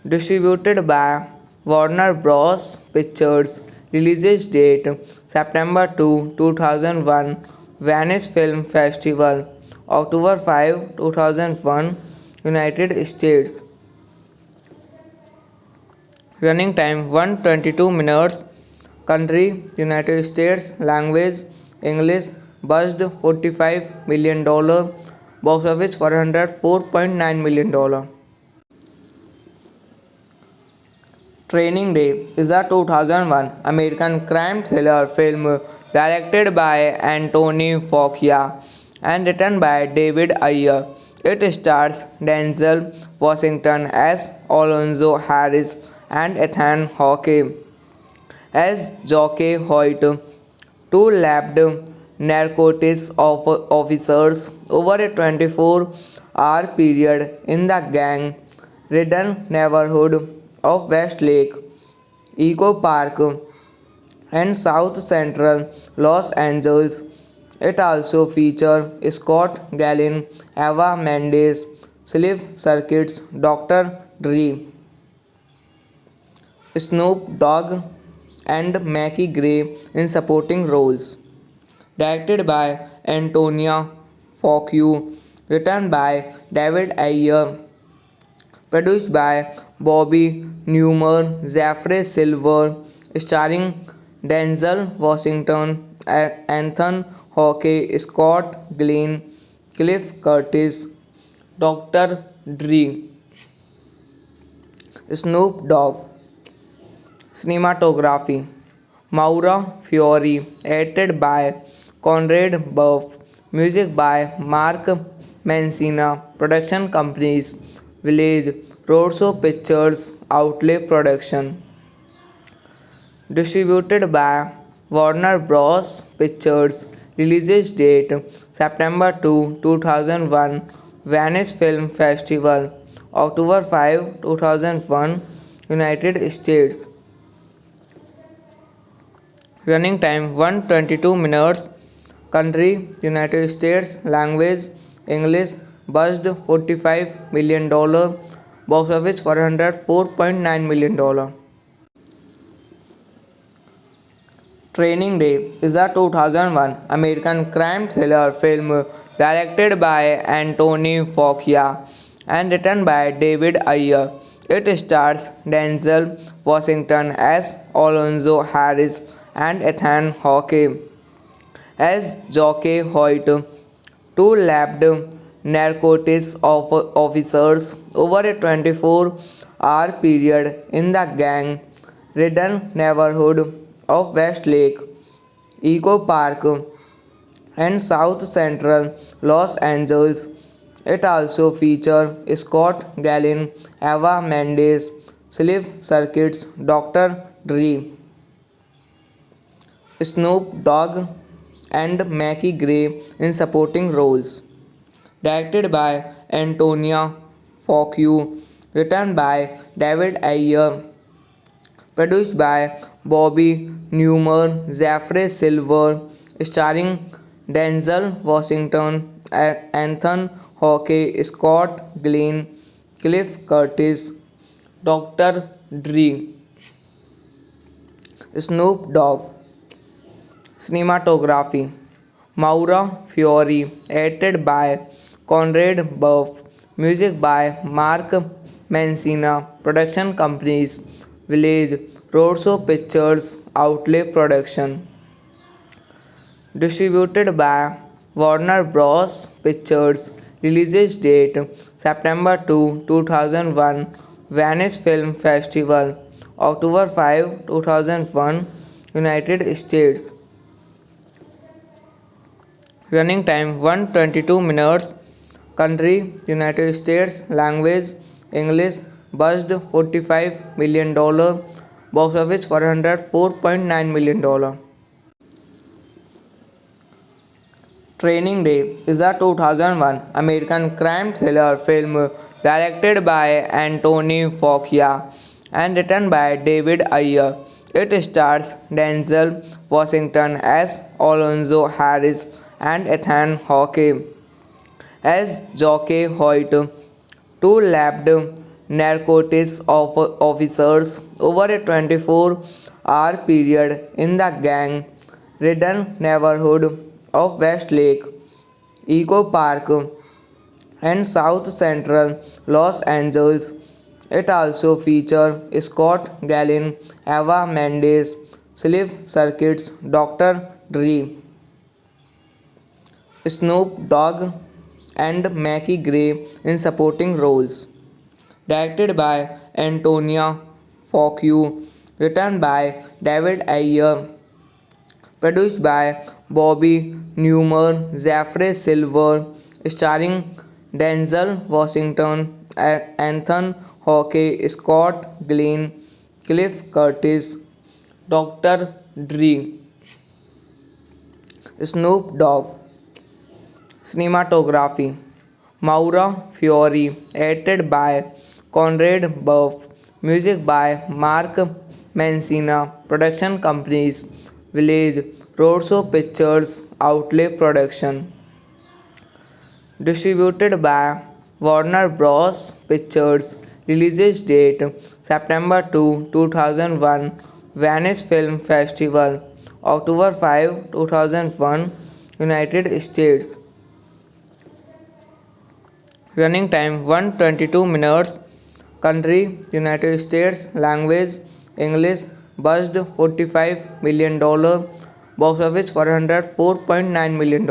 distributed by Warner Bros. Pictures, release date September 2, 2001, Venice Film Festival, October 5, 2001, United States. Running time 122 minutes. Country United States. Language English. Budget $45 million. Box office $404.9 million. Training Day is a 2001 American crime thriller film directed by Anthony Fauci and written by David Ayer. It stars Denzel Washington as Alonzo Harris and Ethan Hawke as Jockey Hoyt, two labbed narcotics officers over a 24-hour period in the gang-ridden neighborhood of Westlake, Echo Park, and South Central Los Angeles. It also features Scott Glenn, Eva Mendes, Sleeve Circuits, Dr. Dre, Snoop Dogg, and Mackie Gray in supporting roles. Directed by Antonia Fauci, written by David Ayer, produced by Bobby Newman, Zachary Silver, starring Denzel Washington, Anthony Hawke, Scott Glenn, Cliff Curtis, Dr. Dre, Snoop Dogg. Cinematography Maura Fiore, edited by Conrad Buff, music by Mark Mancina, production companies Village, Roadshow Pictures, Outlay Production, distributed by Warner Bros. Pictures. Release date September 2, 2001. Venice Film Festival. October 5, 2001. United States. Running time 122 minutes. Country United States. Language English. Budget $45 million. Box office $404.9 million. Training Day is a 2001 American crime thriller film directed by Anthony Fuqua and written by David Ayer. It stars Denzel Washington as Alonzo Harris and Ethan Hawke as Jockey Hoyt, two labbed narcotics officers over a 24-hour period in the gang-ridden neighborhood of Westlake, Echo Park, and South Central Los Angeles. It also features Scott Glenn, Eva Mendes, Cliff Circuits, Dr. Dre, Snoop Dogg, and Mackie Gray in supporting roles. Directed by Antonia Fuqua, written by David Ayer, produced by Bobby Newman, Jeffrey Silver, starring Denzel Washington, Anthony Hawke, Scott Glenn, Cliff Curtis, Dr. Dre, Snoop Dogg. Cinematography Maura Fiore, edited by Conrad Buff, music by Mark Mancina, production companies Village, Roadshow Pictures, Outlet Production. Distributed by Warner Bros. Pictures. Release date September 2, 2001. Venice Film Festival. October 5, 2001. United States. Running time 122 minutes. Country United States. Language English. Budget $45 million. Box office $404.9 million. Training Day is a 2001 American crime thriller film directed by Anthony Fuqua and written by David Ayer. It stars Denzel Washington as Alonzo Harris and Ethan Hawke as Jockey Hoyt, two labbed narcotics officers over a 24-hour period in the gang-ridden neighborhood of Westlake, Echo Park, and South Central Los Angeles. It also features Scott Glenn, Eva Mendes, Cliff Circuits, Dr. Dre, Snoop Dogg, and Mackie Gray in supporting roles. Directed by Antonia Fuqua, written by David Ayer, produced by Bobby Newman, Jeffrey Silver, starring Denzel Washington, Anthony Hawke, Scott Glenn, Cliff Curtis, Dr. Dre, Snoop Dogg. Cinematography Maura Fiore, edited by Conrad Buff, music by Mark Mancina, production companies Village, Roadshow Pictures, Outlet Production. Distributed by Warner Bros. Pictures. Release date September 2, 2001. Venice Film Festival. October 5, 2001. United States. Running time 122 minutes. Country United States. Language English. Budget $45 million. Box office $404.9 million.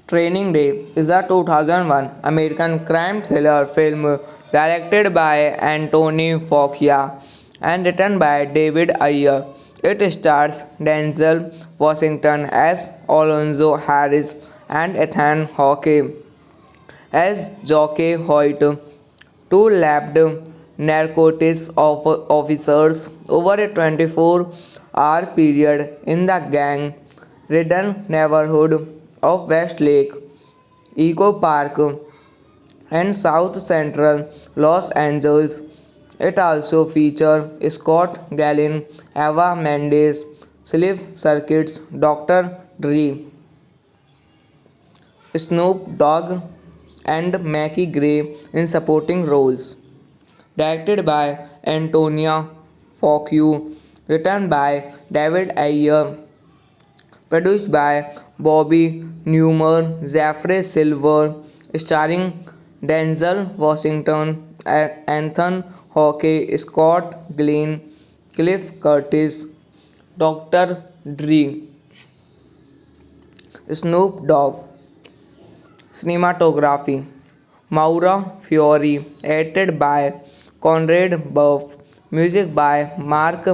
Training Day is a 2001 American crime thriller film directed by Anthony Fuqua and written by David Ayer. It stars Denzel Washington as Alonzo Harris and Ethan Hawke as Jockey Hoyt, two labbed narcotics officers over a 24-hour period in the gang-ridden neighborhood of Westlake Eco Park and South Central Los Angeles. It also features Scott Gallin, Eva Mendes, Slick Circuits, Dr. Dre, Snoop Dogg, and Mackie Gray in supporting roles. Directed by Antonia Fauci, written by David Ayer, produced by Bobby Newman, Jeffrey Silver, starring Denzel Washington, Anthony Hawke, Scott Glenn, Cliff Curtis, Dr. Dre, Snoop Dogg. Cinematography Maura Fiore, edited by Conrad Buff, music by Mark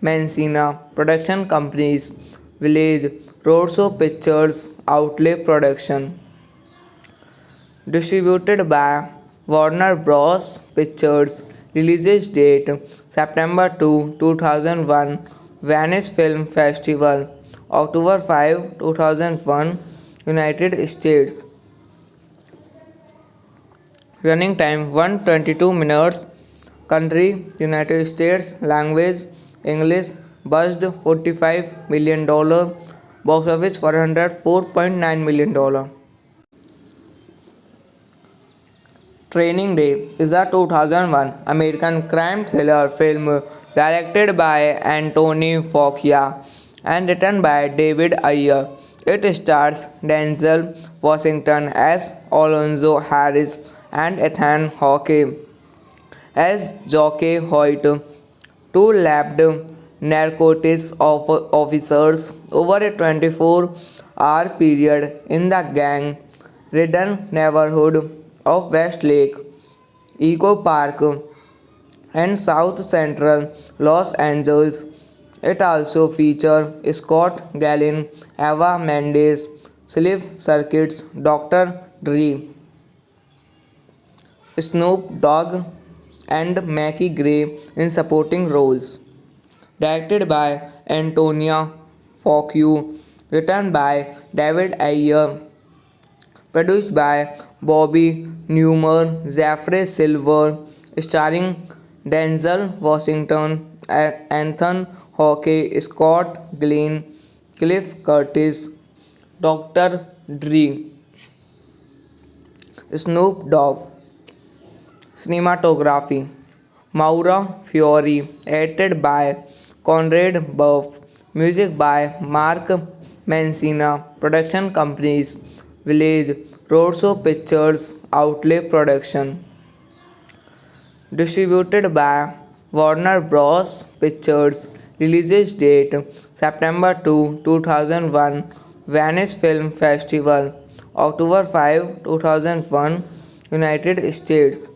Mancina, production companies Village, Roadshow Pictures, Outlay Production, distributed by Warner Bros. Pictures, release date September 2, 2001, Venice Film Festival, October 5, 2001, United States. Running time 122 minutes. Country United States. Language English. Budget $45 million. Box office $404.9 million. Training Day is a 2001 American crime thriller film directed by Anthony Fauci and written by David Ayer. It stars Denzel Washington as Alonzo Harris and Ethan Hawke as Jockey Hoyt, two labbed narcotics officers over a 24-hour period in the gang-ridden neighborhood of Westlake Eco Park and South Central Los Angeles. It also features Scott Gallin, Eva Mendes, Slick Circuits, Dr. Dre, Snoop Dogg, and Mackie Gray in supporting roles. Directed by Antonia Fauci, written by David Ayer, produced by Bobby Newman, Jeffrey Silver, starring Denzel Washington, Anthony Hawke, Scott Glenn, Cliff Curtis, Dr. Dre, Snoop Dogg. Cinematography Maura Fiore, edited by Conrad Buff, music by Mark Mancina, production companies Village, Roadshow Pictures, Outlay Production, distributed by Warner Bros. Pictures, release date September 2, 2001, Venice Film Festival, October 5, 2001, United States.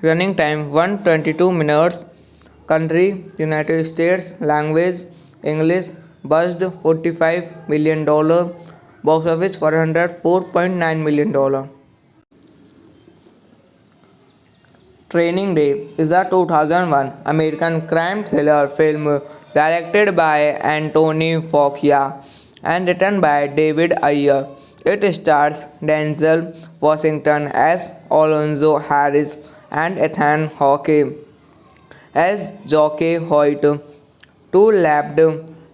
Running time 122 minutes. Country United States. Language English. Budget $45 million. Box office $404.9 million. Training Day is a 2001 American crime thriller film directed by Anthony Fauci and written by David Ayer. It stars Denzel Washington as Alonzo Harris and Ethan Hawke as Jockey Hoyt, two labbed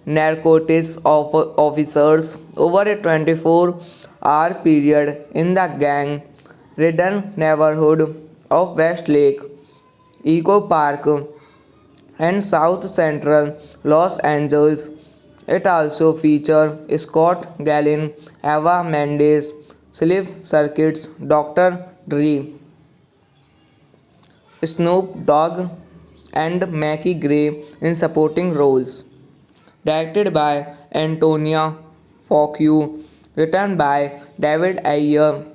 narcotics officers over a 24-hour period in the gang-ridden neighborhood of Westlake Eco Park and South Central Los Angeles. It also features Scott Gallin, Eva Mendes, Slick Circuits, Dr. Dre, Snoop Dogg, and Mackie Gray in supporting roles. Directed by Antonia Fauci, written by David Ayer,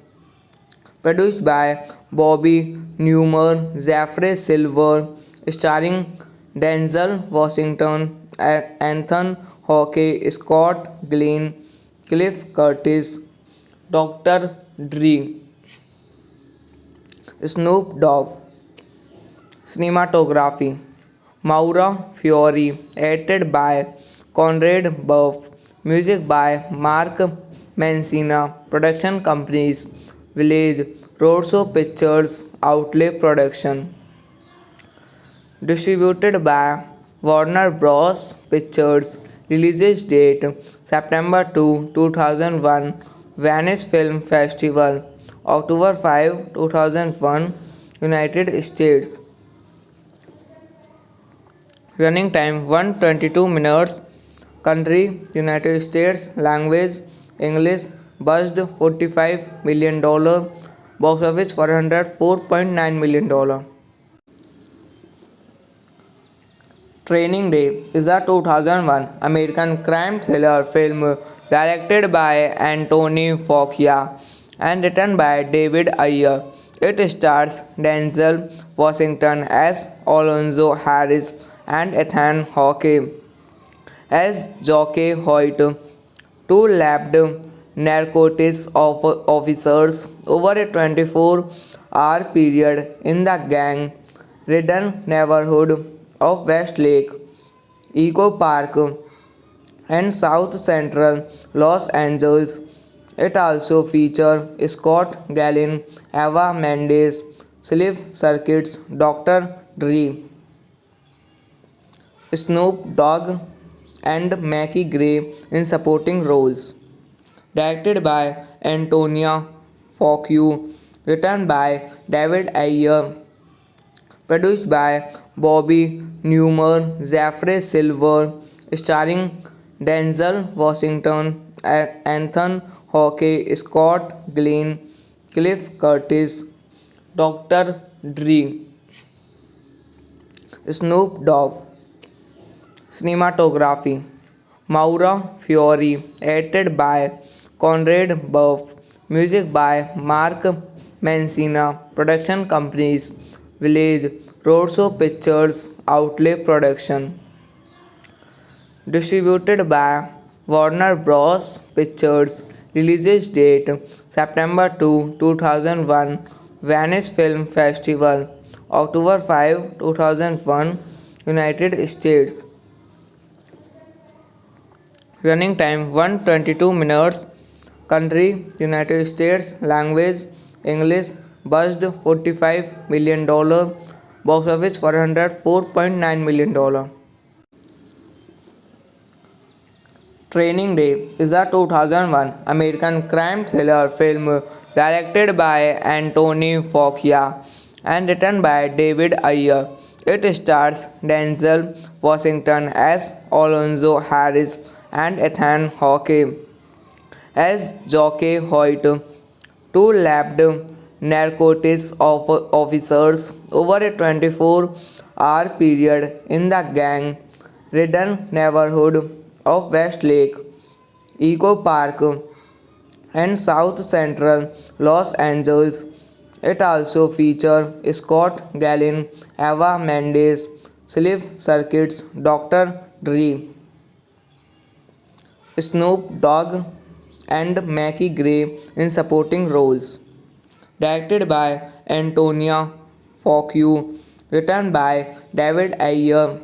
produced by Bobby Newman, Jeffrey Silver, starring Denzel Washington, Anthony Hawke, Scott Glenn, Cliff Curtis, Dr. Dre, Snoop Dogg. Cinematography Maura Fiore, edited by Conrad Buff, music by Mark Mancina, production companies Village, Roadshow Pictures, Outlay Production. Distributed by Warner Bros. Pictures. Release date September 2, 2001. Venice Film Festival October 5, 2001. United States. Running time 122 minutes. Country United States. Language English. Budget $45 million. Box office $404.9 million. Training Day is a 2001 American crime thriller film directed by Anthony Fuqua and written by David Ayer. It stars Denzel Washington as Alonzo Harris and Ethan Hawke as Jockey Hoyt, two labbed narcotics officers over a 24-hour period in the gang-ridden neighborhood of Westlake, Echo Park, and South Central Los Angeles. It also features Scott Glenn, Eva Mendes, Cliff Circuits, Dr. Dre, Snoop Dogg, and Mackie Gray in supporting roles. Directed by Antonia Fuqua, written by David Ayer, produced by Bobby Newman, Jeffrey Silver, starring Denzel Washington, Anthony Hawke, Scott Glenn, Cliff Curtis, Dr. Dre, Snoop Dogg. Cinematography Maura Fiore, edited by Conrad Buff, music by Mark Mancina, production companies Village, Roadshow Pictures, Outlay Production. Distributed by Warner Bros. Pictures. Release date September 2, 2001. Venice Film Festival October 5, 2001. United States. Running time 122 minutes. Country United States. Language English. Budget $45 million. Box office $404.9 million. 404.9 million. Training Day is a 2001 American crime thriller film directed by Anthony Fuqua and written by David Ayer. It stars Denzel Washington as Alonzo Harris and Ethan Hawke as Jockey Hoyt, two labbed narcotics officers over a 24-hour period in the gang-ridden neighborhood of Westlake, Echo Park, and South Central Los Angeles. It also features Scott Glenn, Eva Mendes, Cliff Circuits, Dr. Dre, Snoop Dogg, and Mackie Gray in supporting roles. Directed by Antonia Fuqua, written by David Ayer,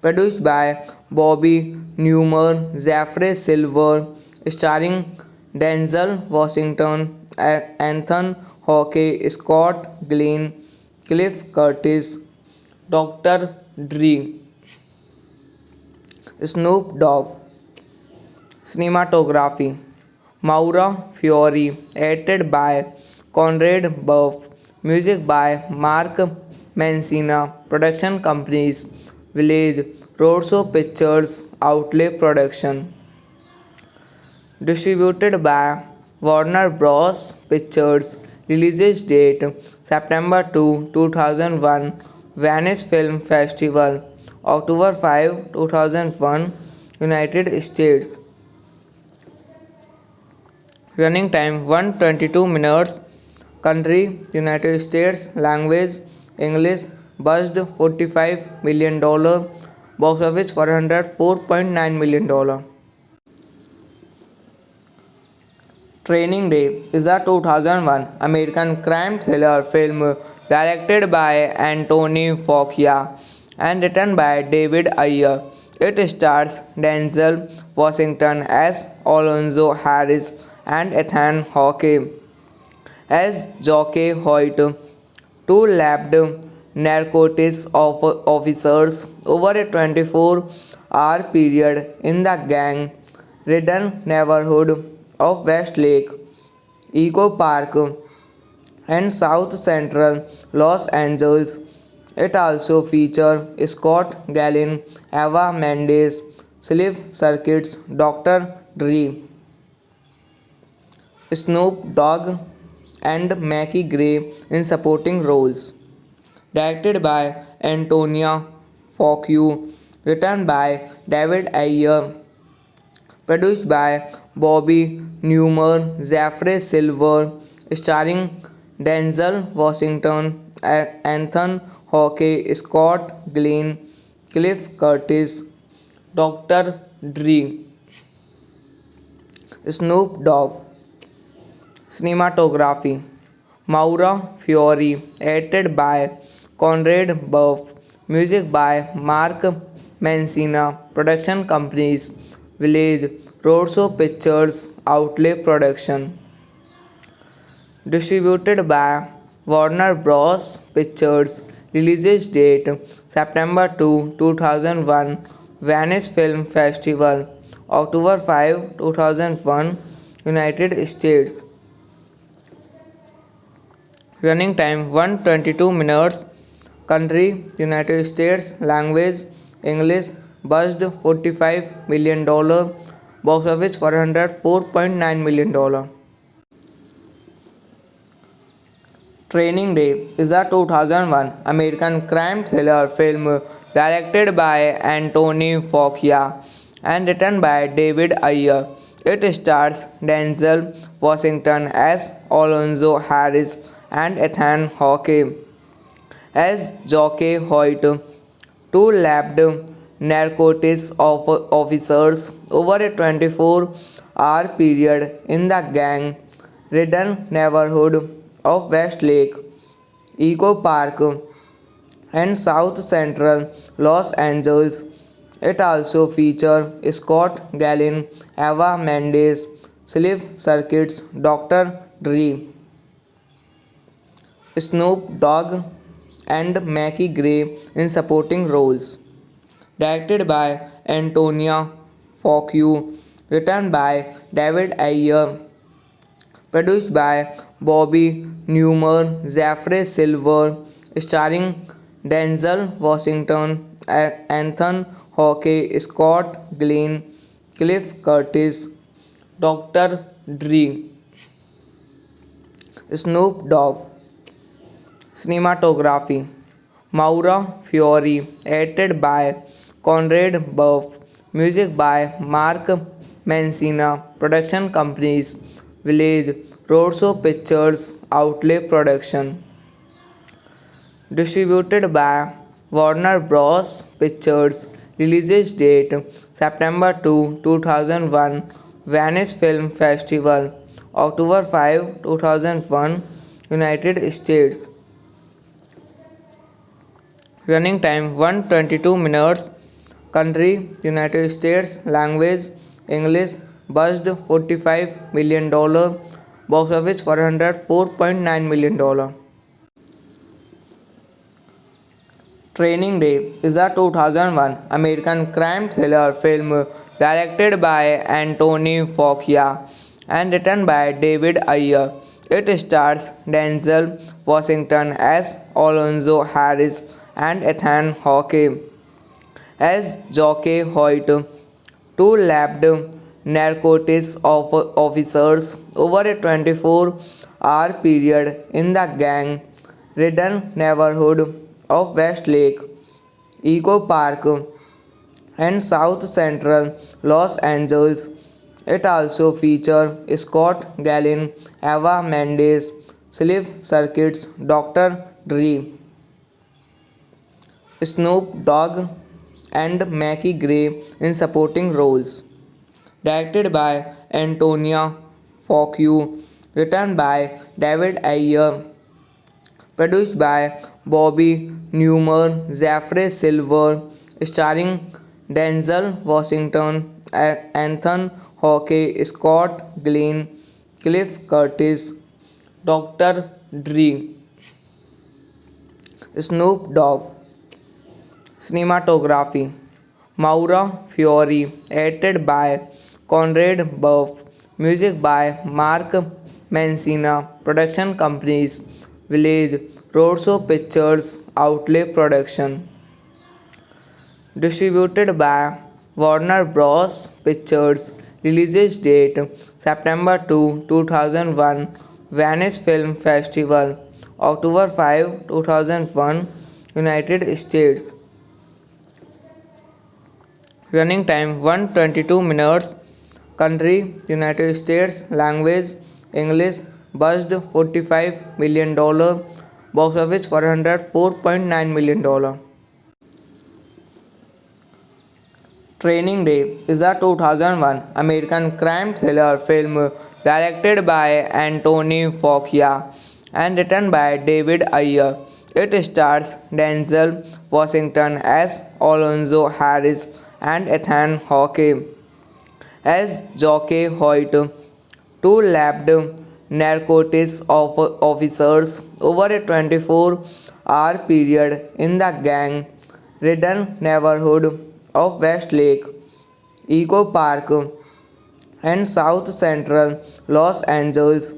produced by Bobby Newman, Jeffrey Silver, starring Denzel Washington, Anthony Hawke, Scott Glenn, Cliff Curtis, Dr. Dre, Snoop Dogg. Cinematography Maura Fiore, edited by Conrad Buff, music by Mark Mancina, production companies Village, Roadshow Pictures, Outlay Production. Distributed by Warner Bros. Pictures. Release date September 2, 2001. Venice Film Festival October 5, 2001. United States. Running time 122 minutes. Country United States. Language English. Budget $45 million. Box office $404.9 million. Training Day is a 2001 American crime thriller film directed by Anthony Fuqua and written by David Ayer. It stars Denzel Washington as Alonzo Harris and Ethan Hawke as Jockey Hoyt, two labbed narcotics officers over a 24-hour period in the gang-ridden neighborhood of Westlake, Echo Park, and South Central Los Angeles. It also features Scott Gallin, Eva Mendes, Sliff Circuits, Dr. Dre, Snoop Dogg, and Mackie Gray in supporting roles. Directed by Antonia Fuqua, written by David Ayer, produced by Bobby Newman, Jeffrey Silver, starring Denzel Washington, Anthony Hawke, Scott Glenn, Cliff Curtis, Dr. Dre, Snoop Dogg. Cinematography Maura Fiore, edited by Conrad Buff, music by Mark Mancina, production companies Village, Roadshow Pictures, Outlay Production, distributed by Warner Bros. Pictures, release date September 2, 2001, Venice Film Festival, October 5, 2001, United States. Running time 122 minutes. Country United States. Language English. Budget $45 million. Box office $404.9 million. Training Day is a 2001 American crime thriller film directed by Anthony Fuqua and written by David Ayer. It stars Denzel Washington as Alonzo Harris and Ethan Hawke as Jockey Hoyt, two labbed narcotics officers over a 24-hour period in the gang-ridden neighborhood of Westlake, Echo Park, and South Central Los Angeles. It also features Scott Gallin, Eva Mendes, Sliff Circuits, Dr. Dre, Snoop Dogg, and Mackie Gray in supporting roles. Directed by Antonia Fuqua, written by David Ayer, produced by Bobby Newman, Jeffrey Silver, starring Denzel Washington, Anthony Hawke, Scott Glenn, Cliff Curtis, Dr. Dre, Snoop Dogg. Cinematography Maura Fiore, edited by Conrad Buff, music by Mark Mancina, production companies Village, Roadshow Pictures, Outlay Production, distributed by Warner Bros. Pictures, release date September 2, 2001, Venice Film Festival, October 5, 2001, United States. Running time 122 minutes. Country United States. Language English. Budget $45 million. Box office $404.9 million. Training Day is a 2001 American crime thriller film directed by Anthony Fuqua and written by David Ayer. It stars Denzel Washington as Alonzo Harris and Ethan Hawke as Jockey Hoyt, two labbed narcotics officers over a 24-hour period in the gang-ridden neighborhood of Westlake, Echo Park, and South Central Los Angeles. It also features Scott Gallin, Eva Mendes, Sliff Circuits, Dr. Dre, Snoop Dogg, and Mackie Gray in supporting roles. Directed by Antonia Fuck You, written by David Ayer, produced by Bobby Newmar, Jeffrey Silver, starring Denzel Washington, Anthony Hawke, Scott Glenn, Cliff Curtis, Dr. Dre, Snoop Dogg. Cinematography Maura Fiore, edited by Conrad Buff, music by Mark Mancina, production companies Village, Roadshow Pictures, Outlay Production, distributed by Warner Bros. Pictures, release date September 2, 2001, Venice Film Festival, October 5, 2001, United States. Running time 122 minutes. Country United States. Language English. Budget $45 million. Box office $404.9 million. Training Day is a 2001 American crime thriller film directed by Anthony Fuqua and written by David Ayer. It stars Denzel Washington as Alonzo Harris and Ethan Hawke as Jockey Hoyt, two labbed narcotics officers over a 24-hour period in the gang-ridden neighborhood of Westlake, Echo Park, and South Central Los Angeles.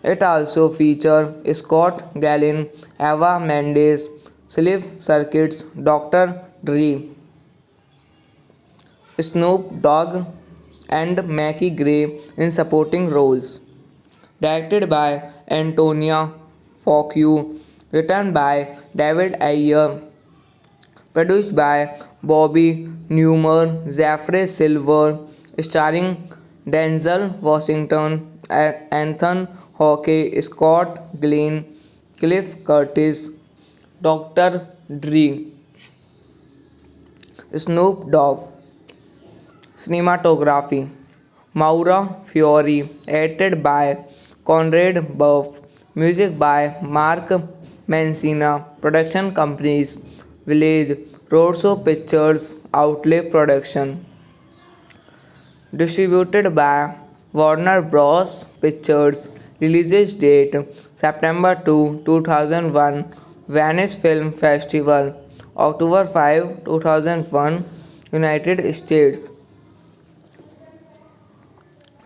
It also features Scott Glenn, Eva Mendes, Cliff Circuits, Dr. Dre, Snoop Dogg, and Mackie Gray in supporting roles. Directed by Antonia Fuqua, written by David Ayer, produced by Bobby Newmar, Jeffrey Silver, starring Denzel Washington, Anthony Hawke, Scott Glenn, Cliff Curtis, Dr. Dre, Snoop Dogg. Cinematography Maura Fiore, edited by Conrad Buff, music by Mark Mancina, production companies Village, Roadshow Pictures, Outlay Production, distributed by Warner Bros. Pictures, release date September 2, 2001, Venice Film Festival, October 5, 2001, United States.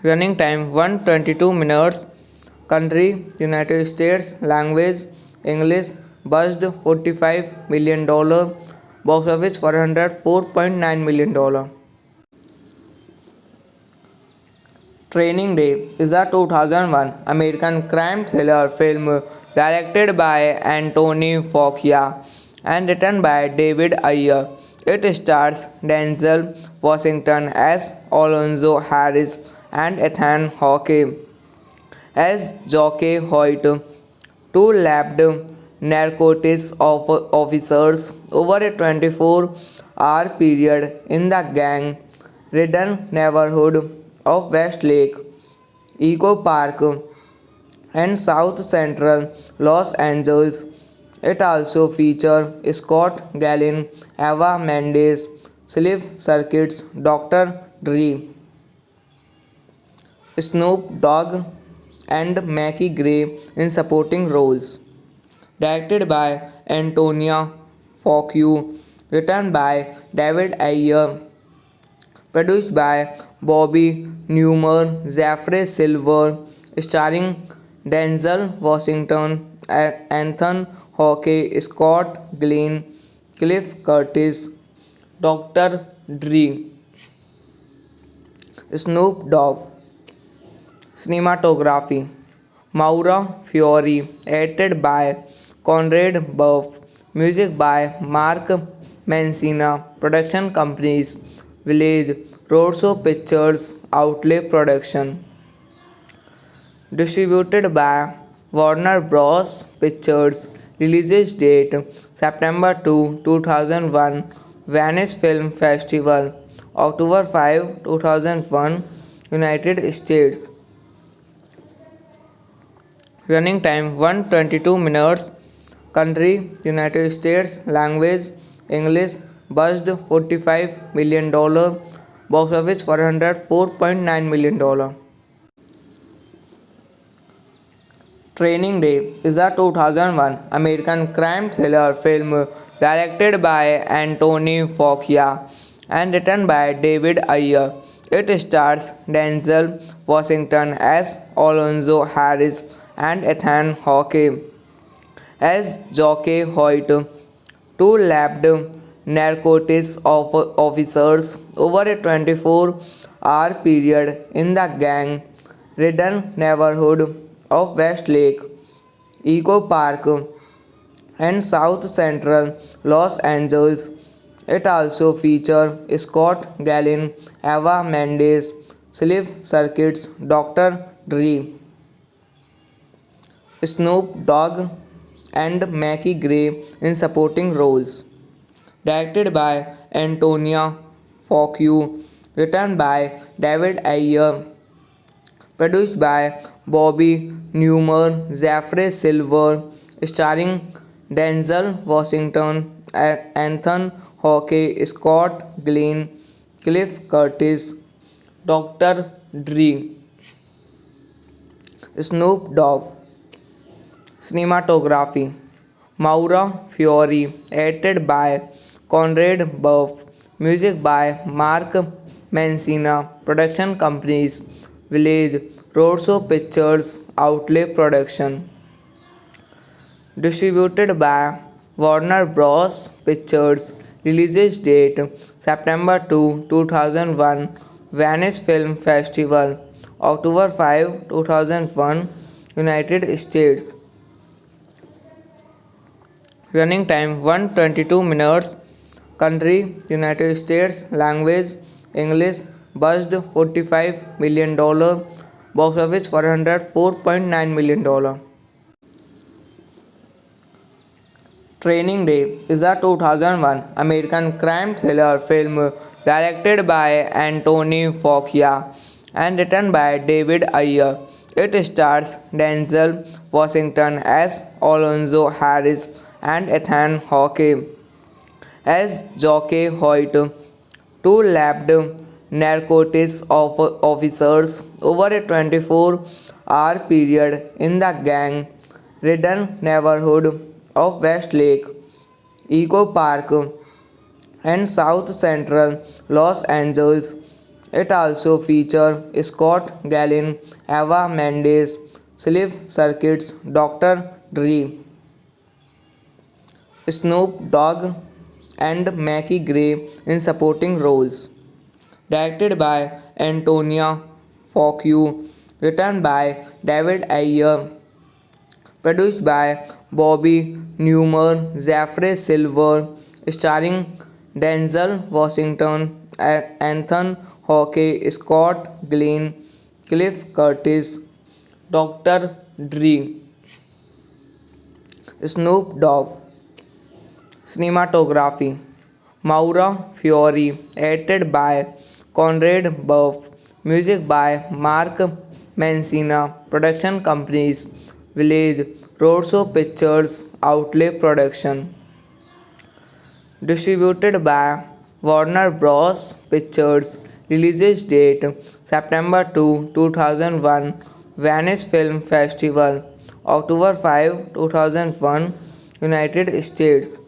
Running time 122 minutes. Country United States. Language English. Budget $45 million. Box office $404.9 million. Training Day is a 2001 American crime thriller film directed by Anthony Fuqua and written by David Ayer. It stars Denzel Washington as Alonzo Harris and Ethan Hawke as Jockey Hoyt, two labbed narcotics officers over a 24-hour period in the gang-ridden neighborhood of Westlake, Echo Park, and South Central Los Angeles. It also features Scott Glenn, Eva Mendes, Cliff Circuits, Dr. Dre, Snoop Dogg, and Mackie Gray in supporting roles. Directed by Antonia Fuqua, written by David Ayer, produced by Bobby Newmar, Jeffrey Silver, starring Denzel Washington, Anthony Hawke, Scott Glenn, Cliff Curtis, Dr. Dre, Snoop Dogg. Cinematography Maura Fiore, edited by Conrad Buff, music by Mark Mancina, production companies Village, Roadshow Pictures, Outlay Production, distributed by Warner Bros. Pictures, release date September 2, 2001, Venice Film Festival, October 5, 2001, United States. Running time 122 minutes. Country United States. Language English. Budget $45 million. Box office $404.9 million. Training Day is a 2001 American crime thriller film directed by Anthony Fuqua and written by David Ayer. It stars Denzel Washington as Alonzo Harris and Ethan Hawke as Jockey Hoyt, two lapped narcotics officers over a 24-hour period in the gang-ridden neighborhood of Westlake Eco Park and South Central Los Angeles. It also features Scott Glenn, Eva Mendes, Cliff Circuits, Dr. Dre, Snoop Dogg, and Mackie Gray in supporting roles. Directed by Antonia Fuqua, written by David Ayer, produced by Bobby Newman, Jeffrey Silver, starring Denzel Washington, Anthony Hawke, Scott Glenn, Cliff Curtis, Dr. Dre, Snoop Dogg. Cinematography Maura Fiore, edited by Conrad Buff, music by Mark Mancina, production companies Village, Roadshow Pictures, Outlay Production. Distributed by Warner Bros. Pictures. Release date September 2, 2001. Venice Film Festival, October 5, 2001, United States. Running time 122 minutes. Country United States. Language English. Budget $45 million. Box office $404.9 million. Training Day is a 2001 American crime thriller film directed by Anthony Fuqua and written by David Ayer. It stars Denzel Washington as Alonzo Harris and Ethan Hawke as Jockey Hoyt, two lapped narcotics officers over a 24-hour period in the gang-ridden neighborhood of Westlake Eco Park and South Central Los Angeles. It also features Scott Glenn, Eva Mendes, Cliff Circuits, Dr. Dre, Snoop Dogg, and Mackie Gray in supporting roles. Directed by Antonia Fuqua, written by David Ayer, produced by Bobby Newman, Jeffrey Silver, starring Denzel Washington, Anthony Hawke, Scott Glenn, Cliff Curtis, Dr. Dre, Snoop Dogg. Cinematography Maura Fiore, edited by Conrad Buff, music by Mark Mancina, production companies Village, Roadshow Pictures, Outlay Production. Distributed by Warner Bros. Pictures. Release date September 2, 2001. Venice Film Festival, October 5, 2001, United States.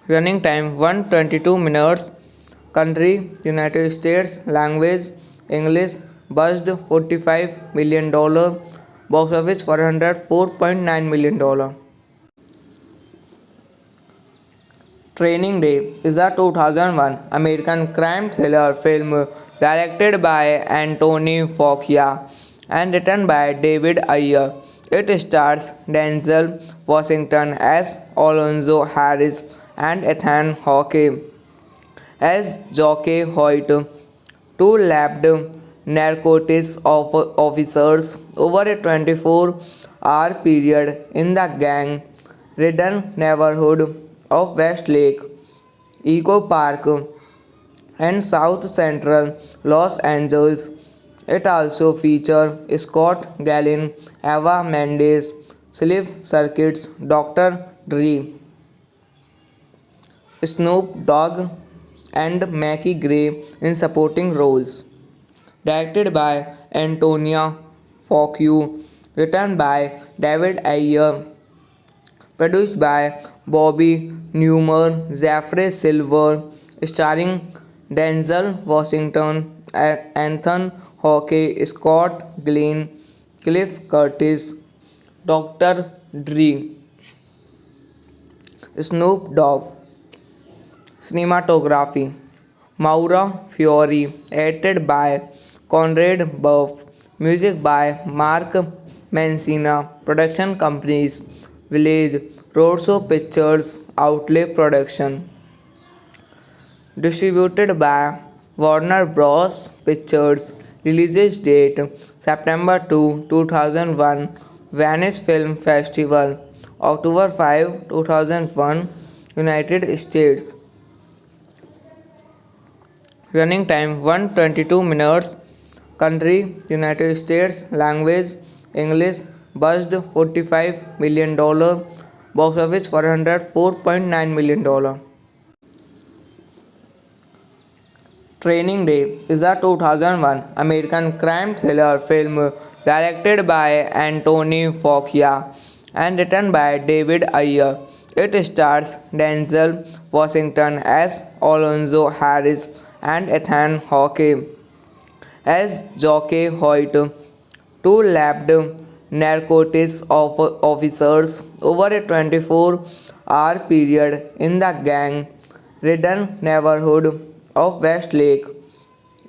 Running time 122 minutes. Country United States. Language English. Budget $45 million. Box office $404.9 million. Training Day is a 2001 American crime thriller film directed by Anthony Fuqua and written by David Ayer. It stars Denzel Washington as Alonzo Harris and Ethan Hawke as Jockey Hoyt, two lapped narcotics officers over a 24-hour period in the gang-ridden neighborhood of Westlake Eco Park and South Central Los Angeles. It also features Scott Gallin, Eva Mendes, Slick Circuits, Dr. Dre, Snoop Dogg, and Mackie Gray in supporting roles. Directed by Antonia Fauci, written by David Ayer, produced by Bobby Newman, Zachary Silver, starring Denzel Washington, Anthony Hawke, Scott Glenn, Cliff Curtis, Dr. Dre, Snoop Dogg. Cinematography Maura Fiore, edited by Conrad Buff, music by Mark Mancina, production companies Village, Roadshow Pictures, Outlet Production, distributed by Warner Bros. Pictures, release date September 2, 2001, Venice Film Festival, October 5, 2001, United States. Running time 122 minutes. Country United States. Language English. Budget $45 million. Box office $404.9 million. Training Day is a 2001 American crime thriller film directed by Anthony Fauci and written by David Ayer. It stars Denzel Washington as Alonzo Harris and Ethan Hawke as Jockey Hoyt, two labbed narcotics officers over a 24-hour period in the gang-ridden neighborhood of Westlake,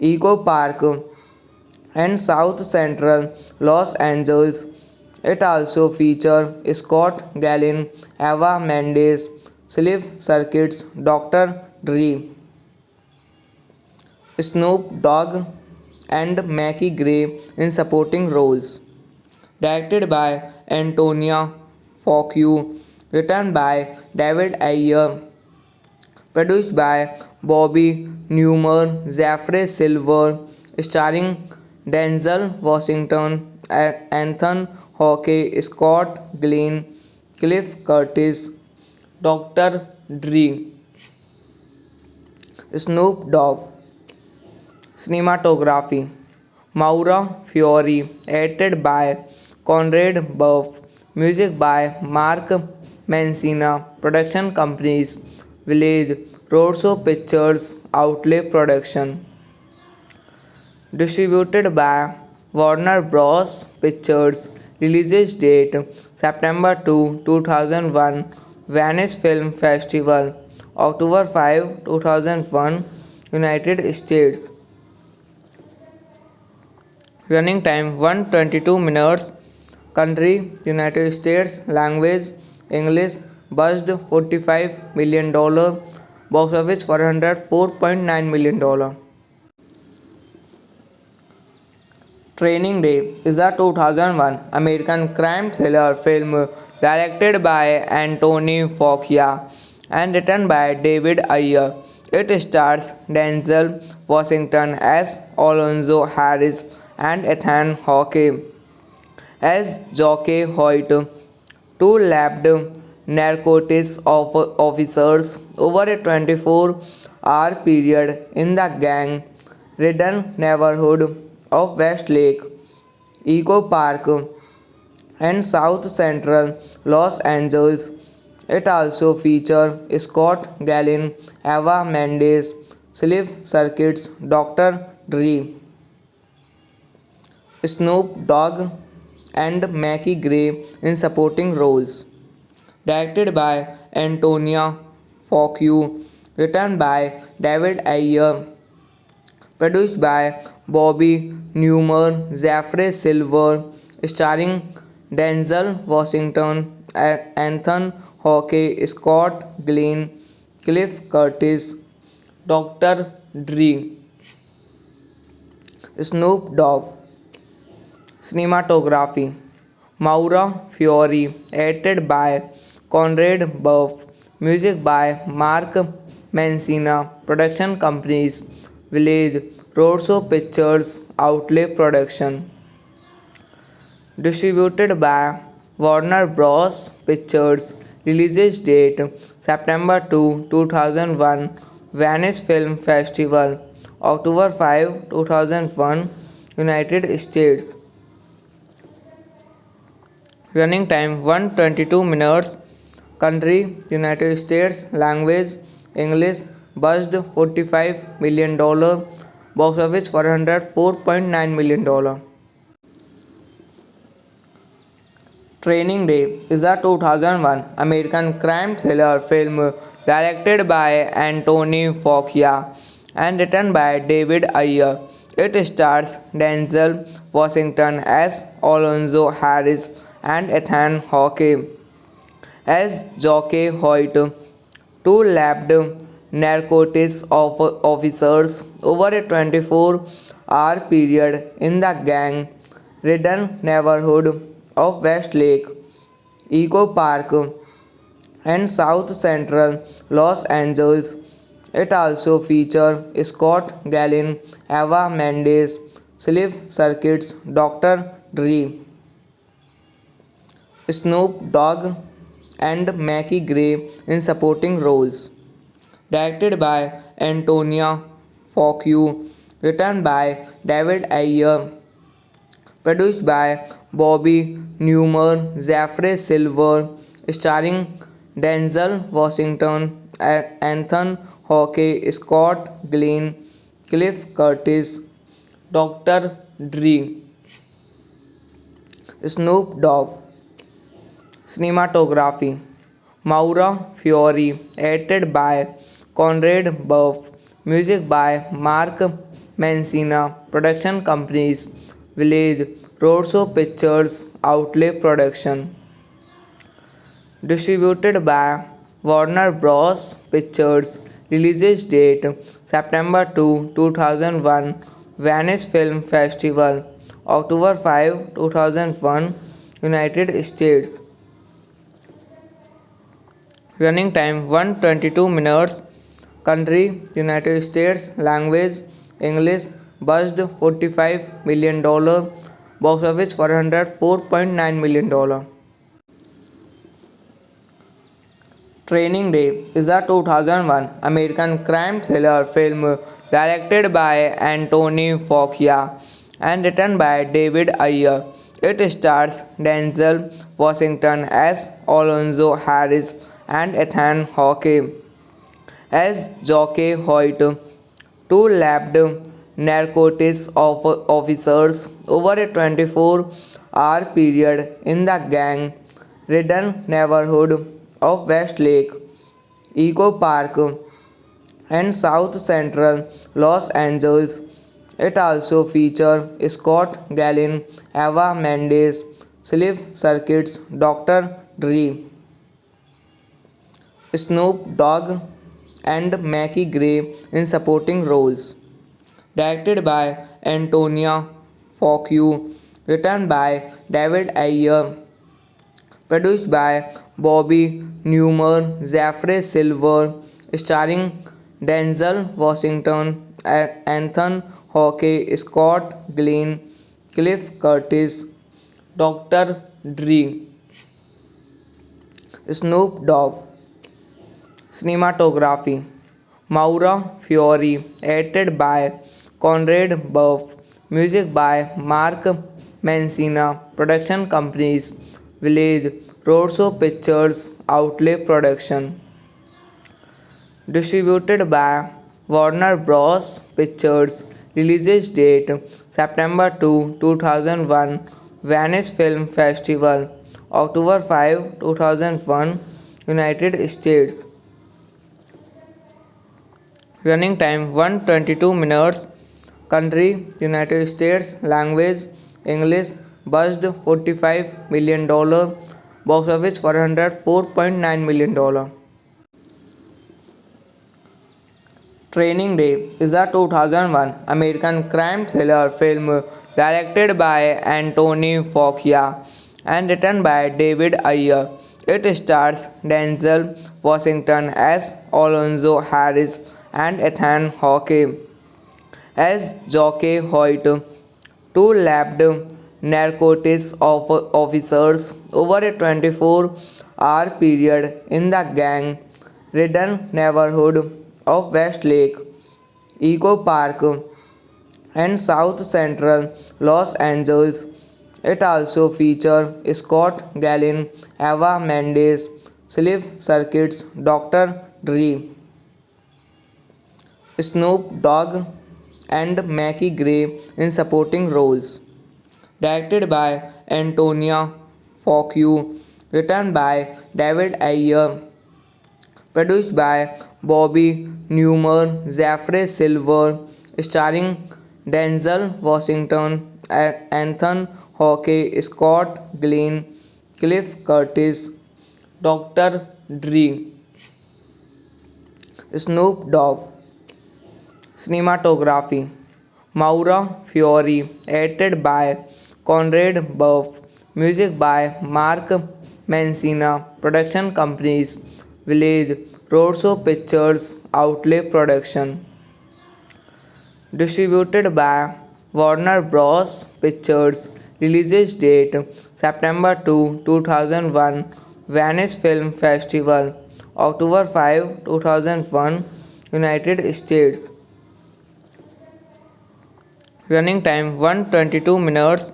Echo Park, and South Central Los Angeles. It also features Scott Gallin, Eva Mendes, Slick Circuits, Dr. Dre, Snoop Dogg, and Mackie Gray in supporting roles. Directed by Antonia Fauci, written by David Ayer, produced by Bobby Newman, Zachary Silver, starring Denzel Washington, Anthony Hawke, Scott Glenn, Cliff Curtis, Dr. Dre, Snoop Dogg. Cinematography Maura Fiore, edited by Conrad Buff, music by Mark Mancina, production companies Village, Roadshow Pictures, Outlet Production, distributed by Warner Bros. Pictures, release date September 2, 2001, Venice Film Festival, October 5, 2001, United States. Running time 122 minutes. Country United States. Language English. Budget $45 million. Box office $404.9 million. Training Day is a 2001 American crime thriller film directed by Anthony Fauci and written by David Ayer. It stars Denzel Washington as Alonzo Harris and Ethan Hawke as Jockey Hoyt, two labbed narcotics officers over a 24-hour period in the gang-ridden neighborhood of Westlake, Echo Park, and South Central Los Angeles. It also features Scott Gallin, Eva Mendes, Slick Circuits, Dr. Dre, Snoop Dogg, and Mackie Gray in supporting roles. Directed by Antonia Fauci, written by David Ayer, produced by Bobby Newman, Zachary Silver, starring Denzel Washington, Anthony Hawke, Scott Glenn, Cliff Curtis, Dr. Dre, Snoop Dogg. Cinematography Maura Fiore, edited by Conrad Buff, music by Mark Mancina, production companies Village, Roadshow Pictures Outlet Production. Distributed by Warner Bros. Pictures. Release date September 2, 2001. Venice Film Festival October 5, 2001. United States. Running time 122 minutes. Country United States. Language English. Budget $45 million. Box office $404.9 million. Training Day is a 2001 American crime thriller film directed by Anthony Fuqua and written by David Ayer. It stars Denzel Washington as Alonzo Harris and Ethan Hawke as Jockey Hoyt, two labbed narcotics officers over a 24-hour period in the gang-ridden neighborhood of Westlake, Echo Park, and South Central Los Angeles. It also features Scott Glenn, Eva Mendes, Cliff Circuits, Dr. Dre, Snoop Dogg, and Mackie Gray in supporting roles. Directed by Antonia Fuqua, written by David Ayer, produced by Bobby Newman, Jeffrey Silver, starring Denzel Washington, Anthony Hawke, Scott Glenn, Cliff Curtis, Dr. Dre, Snoop Dogg. Cinematography Maura Fiore, edited by Conrad Buff, music by Mark Mancina, production companies Village, Roadshow Pictures Outlet Production. Distributed by Warner Bros. Pictures. Release date September 2, 2001. Venice Film Festival October 5, 2001. United States. Running time 122 minutes. Country United States. Language English. Budget $45 million. Box office $404.9 million. Training Day is a 2001 American crime thriller film directed by Anthony Fuqua and written by David Ayer. It stars Denzel Washington as Alonzo Harris and Ethan Hawke as Jockey Hoyt, two labbed narcotics officers over a 24-hour period in the gang-ridden neighborhood of Westlake, Echo Park, and South Central Los Angeles. It also features Scott Glenn, Eva Mendes, Cliff Circuits, Dr. Dre, Snoop Dogg, and Mackie Gray in supporting roles. Directed by Antonia Fuqua, written by David Ayer, produced by Bobby Newman, Jeffrey Silver, starring Denzel Washington, Anthony Hawke, Scott Glenn, Cliff Curtis, Dr. Dre, Snoop Dogg. Cinematography Maura Fiore, edited by Conrad Buff, music by Mark Mancina, production companies Village, Roadshow Pictures Outlet Production. Distributed by Warner Bros. Pictures. Release date September 2, 2001. Venice Film Festival October 5, 2001. United States. Running time 122 minutes. Country United States. Language English. Budget $45 million. Box office $404.9 million. Training Day is a 2001 American crime thriller film directed by Anthony Fuqua and written by David Ayer. It stars Denzel Washington as Alonzo Harris and Ethan Hawke as Jockey Hoyt, two lapped narcotics officers over a 24-hour period in the gang-ridden neighborhood of Westlake Eco Park and South Central Los Angeles. It also featured Scott Gallin, Eva Mendes, Slick Circuits, Dr. Dre, Snoop Dogg, and Mackie Gray in supporting roles. Directed by Antonia Fuqua, written by David Ayer, produced by Bobby Newman, Jeffrey Silver, starring Denzel Washington, Anthony Hawke, Scott Glenn, Cliff Curtis, Dr. Dre, Snoop Dogg. Cinematography Maura Fiore, edited by Conrad Buff, music by Mark Mancina, production companies Village, Roadshow Pictures, Outlet Production, distributed by Warner Bros. Pictures, release date September 2, 2001, Venice Film Festival, October 5, 2001, United States. Running time 122 minutes.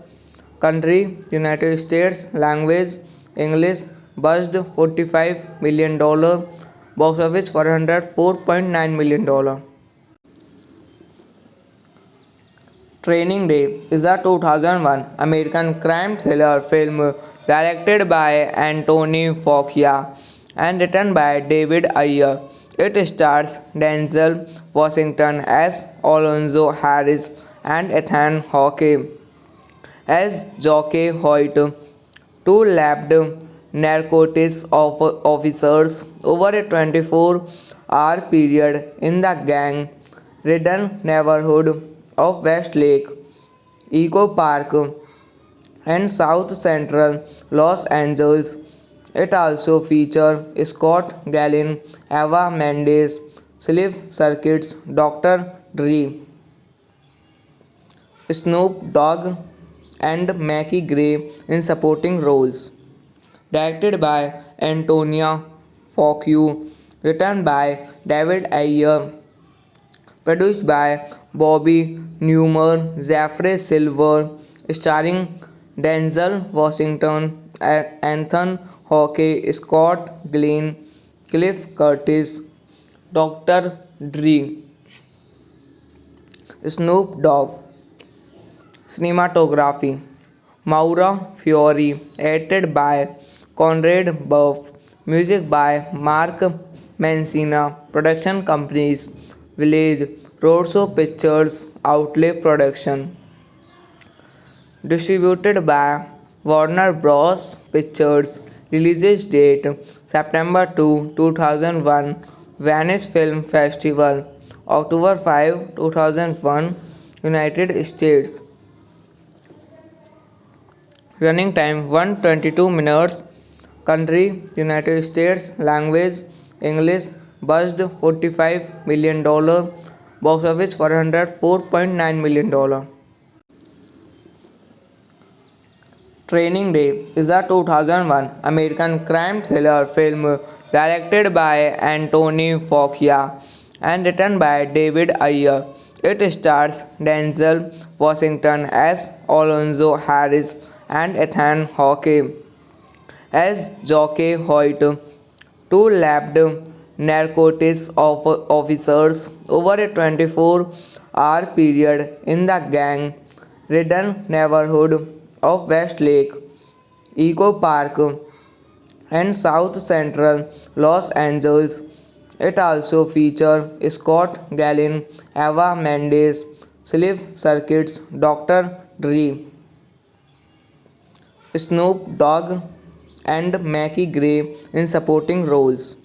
Country United States. Language English. Budget $45 million. Box office $404.9 million. Training Day is a 2001 American crime thriller film directed by Anthony Fuqua and written by David Ayer. It stars Denzel Washington as Alonzo Harris and Ethan Hawke as Jockey Hoyt, two lapped narcotics officers over a 24-hour period in the gang-ridden neighborhood of Westlake Eco Park and South Central Los Angeles. It also featured Scott Gallin, Eva Mendes, Slick Circuits, Dr. Dre, Snoop Dogg, and Mackie Gray in supporting roles. Directed by Antonia Fuqua, written by David Ayer, produced by Bobby Newman, Jeffrey Silver, starring Denzel Washington, Anthony Hawke, Scott Glenn, Cliff Curtis, Dr. Dre, Snoop Dogg. Cinematography Maura Fiore, edited by Conrad Buff, music by Mark Mancina, production companies Village, Roadshow Pictures, Outlet Production, distributed by Warner Bros. Pictures, release date September 2, 2001, Venice Film Festival, October 5, 2001, United States. Running time 122 minutes. Country United States. Language English. Budget $45 million. Box office $404.9 million. Training Day is a 2001 American crime thriller film directed by Anthony Fuqua and written by David Ayer. It stars Denzel Washington as Alonzo Harris and Ethan Hawke as Jockey Hoyt, two lapped narcotics officers over a 24-hour period in the gang-ridden neighborhood of Westlake Eco Park and South Central Los Angeles. It also featured Scott Gallin, Eva Mendes, Slick Circuits, Dr. Dre, Snoop Dogg, and Mackie Gray in supporting roles.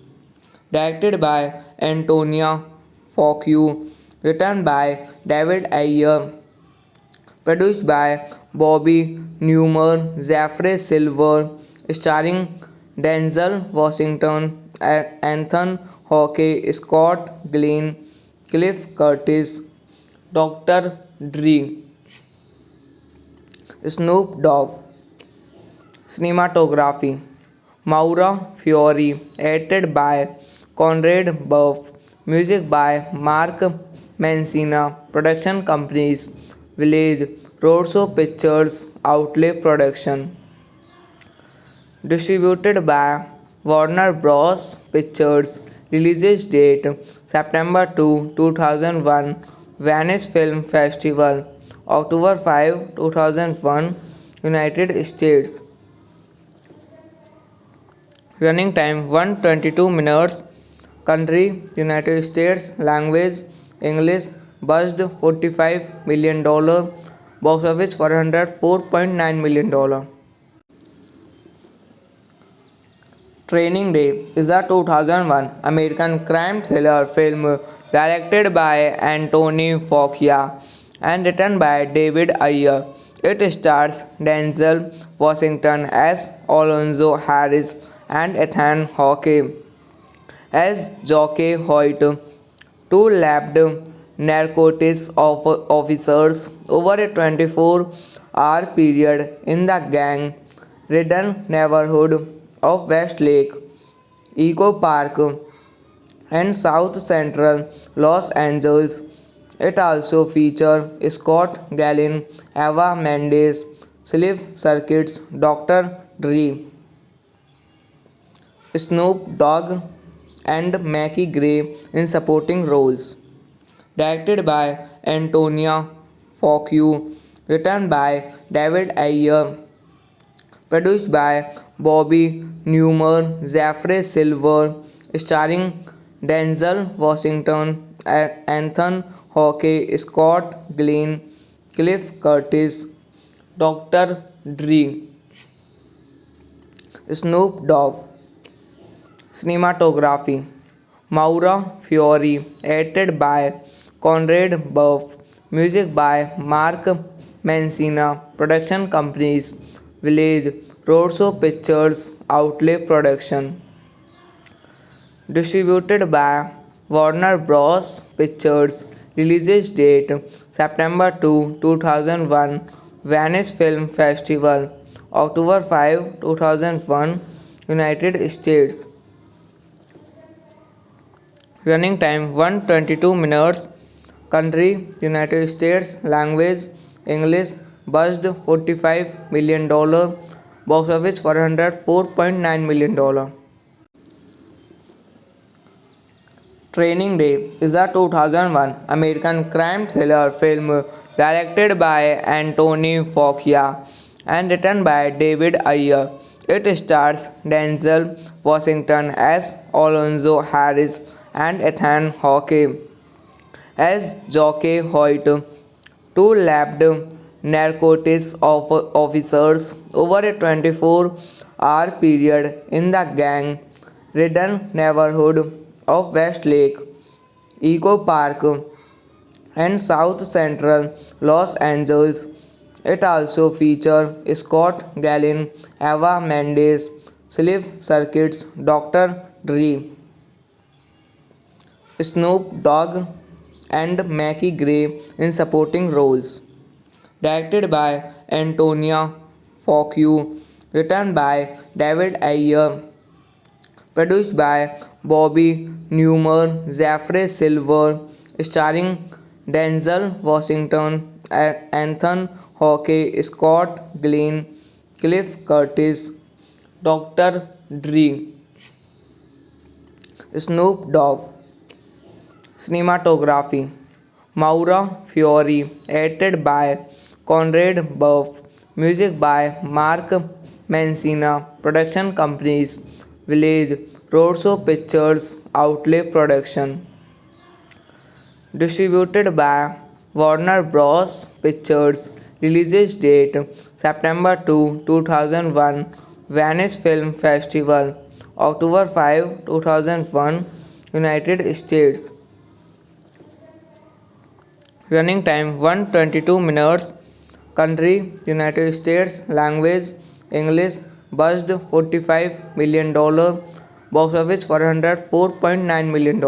Directed by Antonia Fuqua, written by David Ayer, produced by Bobby Newman, Jeffrey Silver, starring Denzel Washington, Anthony Hawke, Scott Glenn, Cliff Curtis, Dr. Dre, Snoop Dogg. Cinematography Maura Fiore, edited by Conrad Buff, music by Mark Mancina, production companies Village, Roadshow Pictures, Outlay Production. Distributed by Warner Bros. Pictures. Release date September 2, 2001. Venice Film Festival October 5, 2001. United States. Running time 122 minutes. Country United States. Language English. Budget $45 million. Box office $404.9 million. Training Day is a 2001 American crime thriller film directed by Anthony Fuqua and written by David Ayer. It stars Denzel Washington as Alonzo Harris and Ethan Hawke as Jockey Hoyt, two labbed narcotics officers over a 24-hour period in the gang-ridden neighborhood of Westlake, Echo Park, and South Central Los Angeles. It also features Scott Gallin, Eva Mendes, Sliff Circuits, Dr. Dre, Snoop Dogg, and Mackie Gray in supporting roles. Directed by Antonia Fuqua, written by David Ayer, produced by Bobby Newman, Jeffrey Silver, starring Denzel Washington, Anthony Hawke, Scott Glenn, Cliff Curtis, Dr. Dre, Snoop Dogg. Cinematography Maura Fiore, edited by Conrad Buff, music by Mark Mancina, production companies Village, Roadshow Pictures, Outlay Production. Distributed by Warner Bros. Pictures. Release date September 2, 2001. Venice Film Festival October 5, 2001. United States. Running time 122 minutes. Country United States. Language English. Budget $45 million. Box office $404.9 million. Training Day is a 2001 American crime thriller film directed by Anthony Fuqua and written by David Ayer. It stars Denzel Washington as Alonzo Harris and Ethan Hawke as Jockey Hoyt, two labbed narcotics officers over a 24-hour period in the gang-ridden neighborhood of Westlake, Echo Park, and South Central Los Angeles. It also features Scott Gallin, Eva Mendes, Sliff Circuits, Dr. Dre, Snoop Dogg, and Mackie Gray in supporting roles. Directed by Antonia Fuqua, written by David Ayer, produced by Bobby Newman, Jeffrey Silver, starring Denzel Washington, Anthony Hawke, Scott Glenn, Cliff Curtis, Dr. Dre, Snoop Dogg. Cinematography Maura Fiore, edited by Conrad Buff, music by Mark Mancina, production companies Village, Roadshow Pictures, Outlay Production. Distributed by Warner Bros. Pictures. Release date September 2, 2001. Venice Film Festival October 5, 2001. United States. Running time 122 minutes. Country United States. Language English. Budget $45 million. Box office $404.9 million.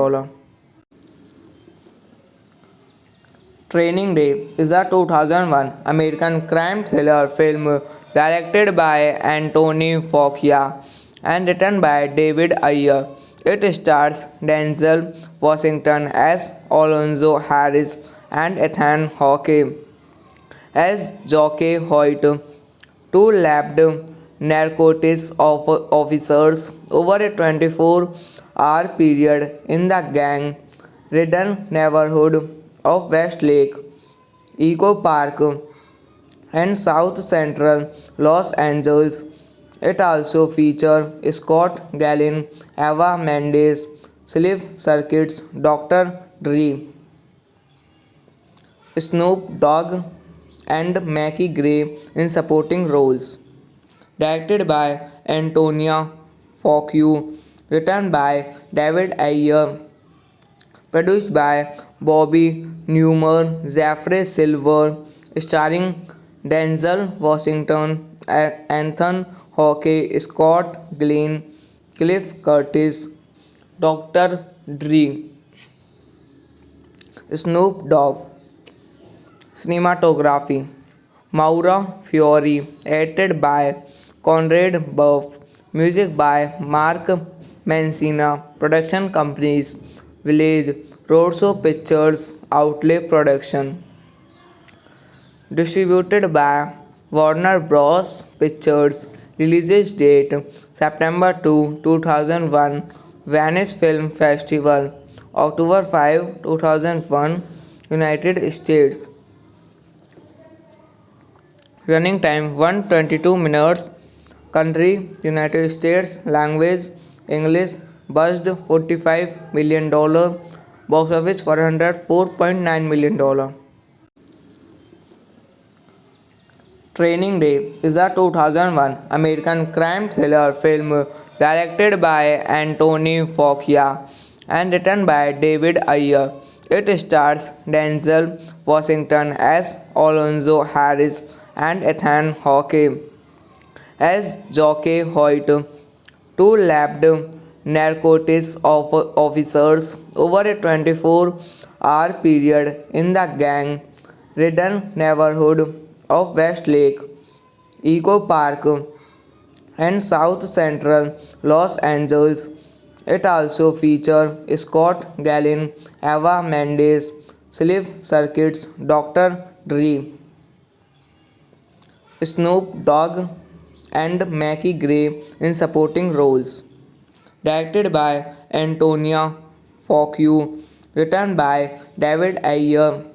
Training Day is a 2001 American crime thriller film directed by Anthony Fuqua and written by David Ayer. It stars Denzel Washington as Alonzo Harris and Ethan Hawke as Jockey Hoyt, two labbed narcotics officers over a 24-hour period in the gang-ridden neighborhood of Westlake Eco Park and South Central Los Angeles. It also features Scott Gallin, Eva Mendes, Sliff Circuits, Dr. Dre, Snoop Dogg, and Mackie Gray in supporting roles. Directed by Antonia Fuqua, written by David Ayer, produced by Bobby Newman, Jeffrey Silver, starring Denzel Washington, Anthony Hawke, Scott Glenn, Cliff Curtis, Dr. Dre, Snoop Dogg. Cinematography Maura Fiore, edited by Conrad Buff, music by Mark Mancina, production companies Village, Roadshow Pictures, Outlay Production, distributed by Warner Bros. Pictures, release date September 2, 2001, Venice Film Festival, October 5, 2001, United States. Running time 122 minutes. Country United States. Language English. Budget $45 million. Box office $404.9 million. Training Day is a 2001 American crime thriller film directed by Anthony Fuqua and written by David Ayer. It stars Denzel Washington as Alonzo Harris and Ethan Hawke as Jockey Hoyt, two labbed narcotics officers over a 24-hour period in the gang-ridden neighborhood of Westlake Eco Park and South Central Los Angeles. It also features Scott Gallin, Eva Mendes, Sliff Circuits, Dr. Dre, Snoop Dogg, and Mackie Gray in supporting roles. Directed by Antonia Fuqua, written by David Ayer,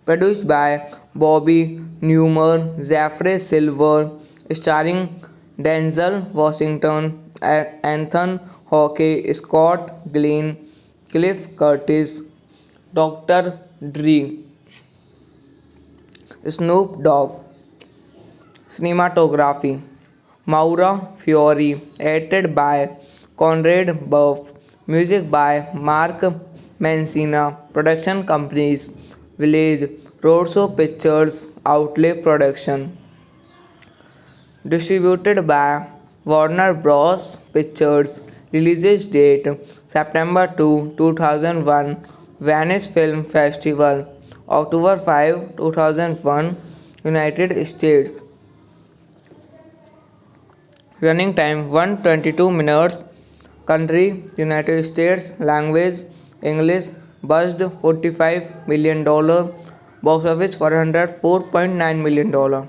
produced by Bobby Newman, Jeffrey Silver, starring Denzel Washington, Anthony Hawke, Scott Glenn, Cliff Curtis, Dr. Dre, Snoop Dogg. Cinematography Maura Fiore, edited by Conrad Buff, music by Mark Mancina, production companies Village, Roadshow Pictures, Outlay Production, distributed by Warner Bros. Pictures, release date September 2, 2001, Venice Film Festival, October 5, 2001, United States. Running time 122 minutes. Country United States. Language English. Budget $45 million. Box office $404.9 million.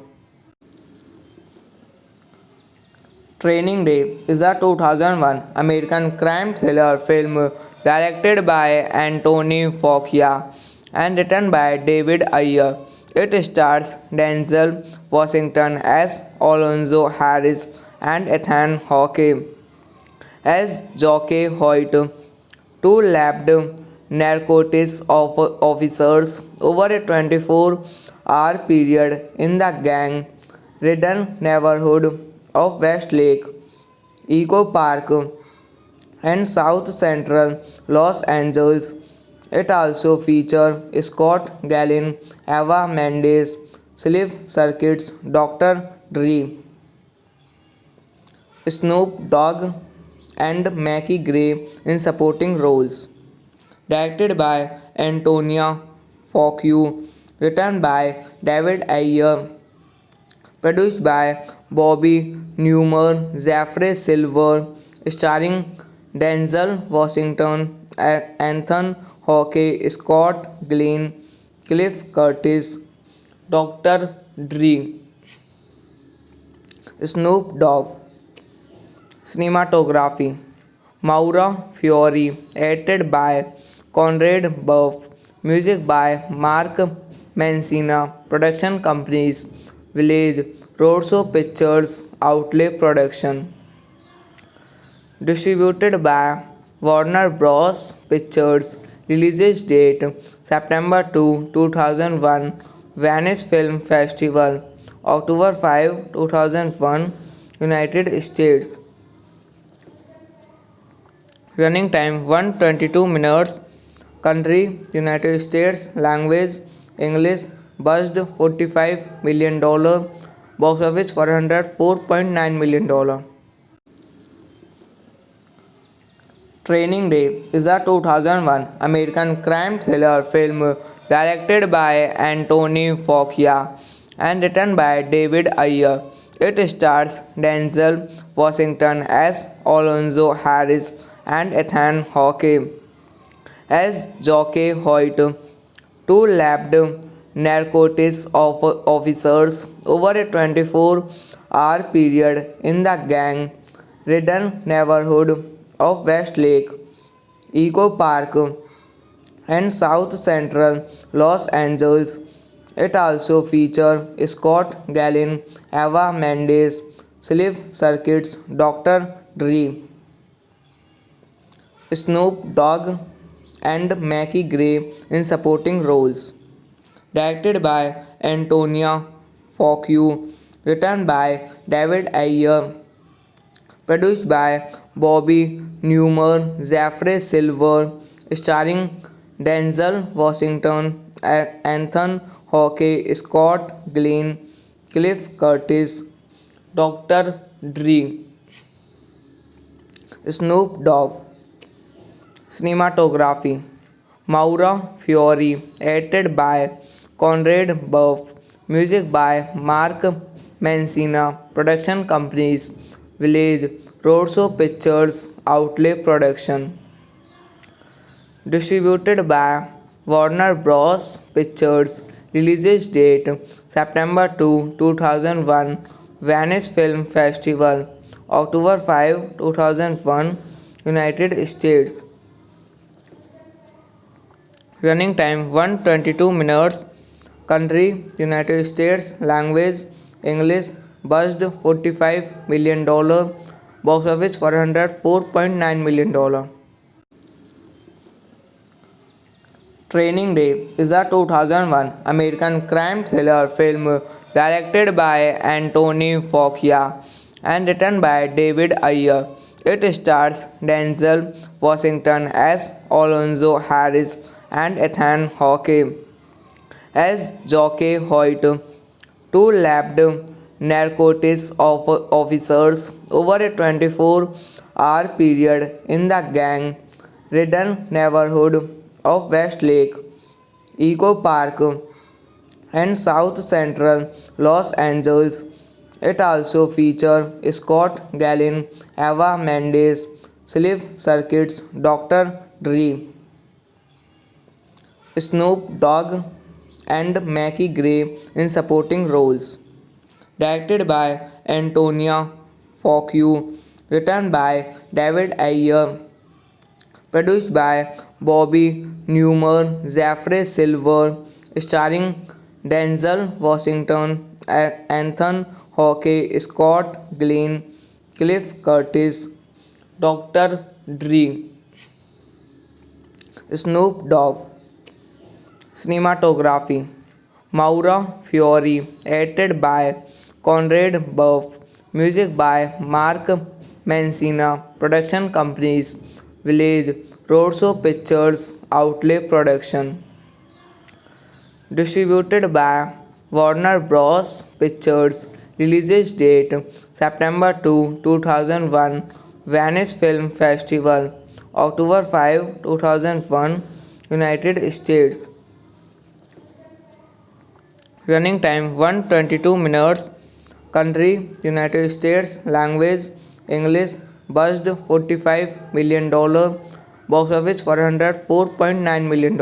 Training Day is a 2001 American crime thriller film directed by Anthony Fuqua and written by David Ayer. It stars Denzel Washington as Alonzo Harris and Ethan Hawke as Jockey Hoyt, two labbed narcotics officers over a 24-hour period in the gang-ridden neighborhood of Westlake Eco Park and South Central Los Angeles. It also features Scott Gallin, Eva Mendes, Sliff Circuits, Dr. Dre, Snoop Dogg, and Mackie Gray in supporting roles. Directed by Antonia Fuck You, written by David Ayer, produced by Bobby Newmar, Jeffrey Silver, starring Denzel Washington, Anthony Hawke, Scott Glenn, Cliff Curtis, Dr. Dre, Snoop Dogg. Cinematography Maura Fiore, edited by Conrad Buff, music by Mark Mancina, production companies Village, Roadshow Pictures, Outlay Production, distributed by Warner Bros. Pictures, release date September 2, 2001, Venice Film Festival, October 5, 2001, United States. Running time 122 minutes. Country United States. Language English. Budget $45 million. Box office $404.9 million. Training Day is a 2001 American crime thriller film directed by Anthony Fuqua and written by David Ayer. It stars Denzel Washington as Alonzo Harris and Ethan Hawke as Jockey Hoyt, two labbed narcotics officers over a 24-hour period in the gang-ridden neighborhood of Westlake, Echo Park, and South Central Los Angeles. It also features Scott Glenn, Eva Mendes, Cliff Circuits, Dr. Dre, Snoop Dogg, and Mackie Gray in supporting roles. Directed by Antonia Fuqua, written by David Ayer, produced by Bobby Newmar, Jeffrey Silver, starring Denzel Washington, Anthony Hawke, Scott Glenn, Cliff Curtis, Dr. Dre, Snoop Dogg. Cinematography Maura Fiore, edited by Conrad Buff, music by Mark Mancina, production companies Village, Roadshow Pictures, Outlay Production, distributed by Warner Bros. Pictures, release date September 2, 2001, Venice Film Festival, October 5, 2001, United States. Running time 122 minutes. Country United States. Language English. Budget $45 million. Box office $404.9 million. Training Day is a 2001 American crime thriller film directed by Anthony Fuqua and written by David Ayer. It stars Denzel Washington as Alonzo Harris and Ethan Hawke as Jockey Hoyt, two labbed narcotics officers over a 24-hour period in the gang-ridden neighborhood of Westlake, Echo Park, and South Central Los Angeles. It also features Scott Glenn, Eva Mendes, Cliff Circuits, Dr. Dre, Snoop Dogg, and Mackie Gray in supporting roles. Directed by Antonia Fuqua, written by David Ayer, produced by Bobby Newmar, Jeffrey Silver, starring Denzel Washington, Anthony Hawke, Scott Glenn, Cliff Curtis, Dr. Dre, Snoop Dogg. Cinematography Maura Fiore, edited by Conrad Buff, music by Mark Mancina, production companies Village, Roadshow Pictures, Outlay Production, distributed by Warner Bros. Pictures, release date September 2, 2001, Venice Film Festival, October 5, 2001, United States. Running time 122 minutes. Country United States. Language English. Budget $45 million. Box office $104.9 million.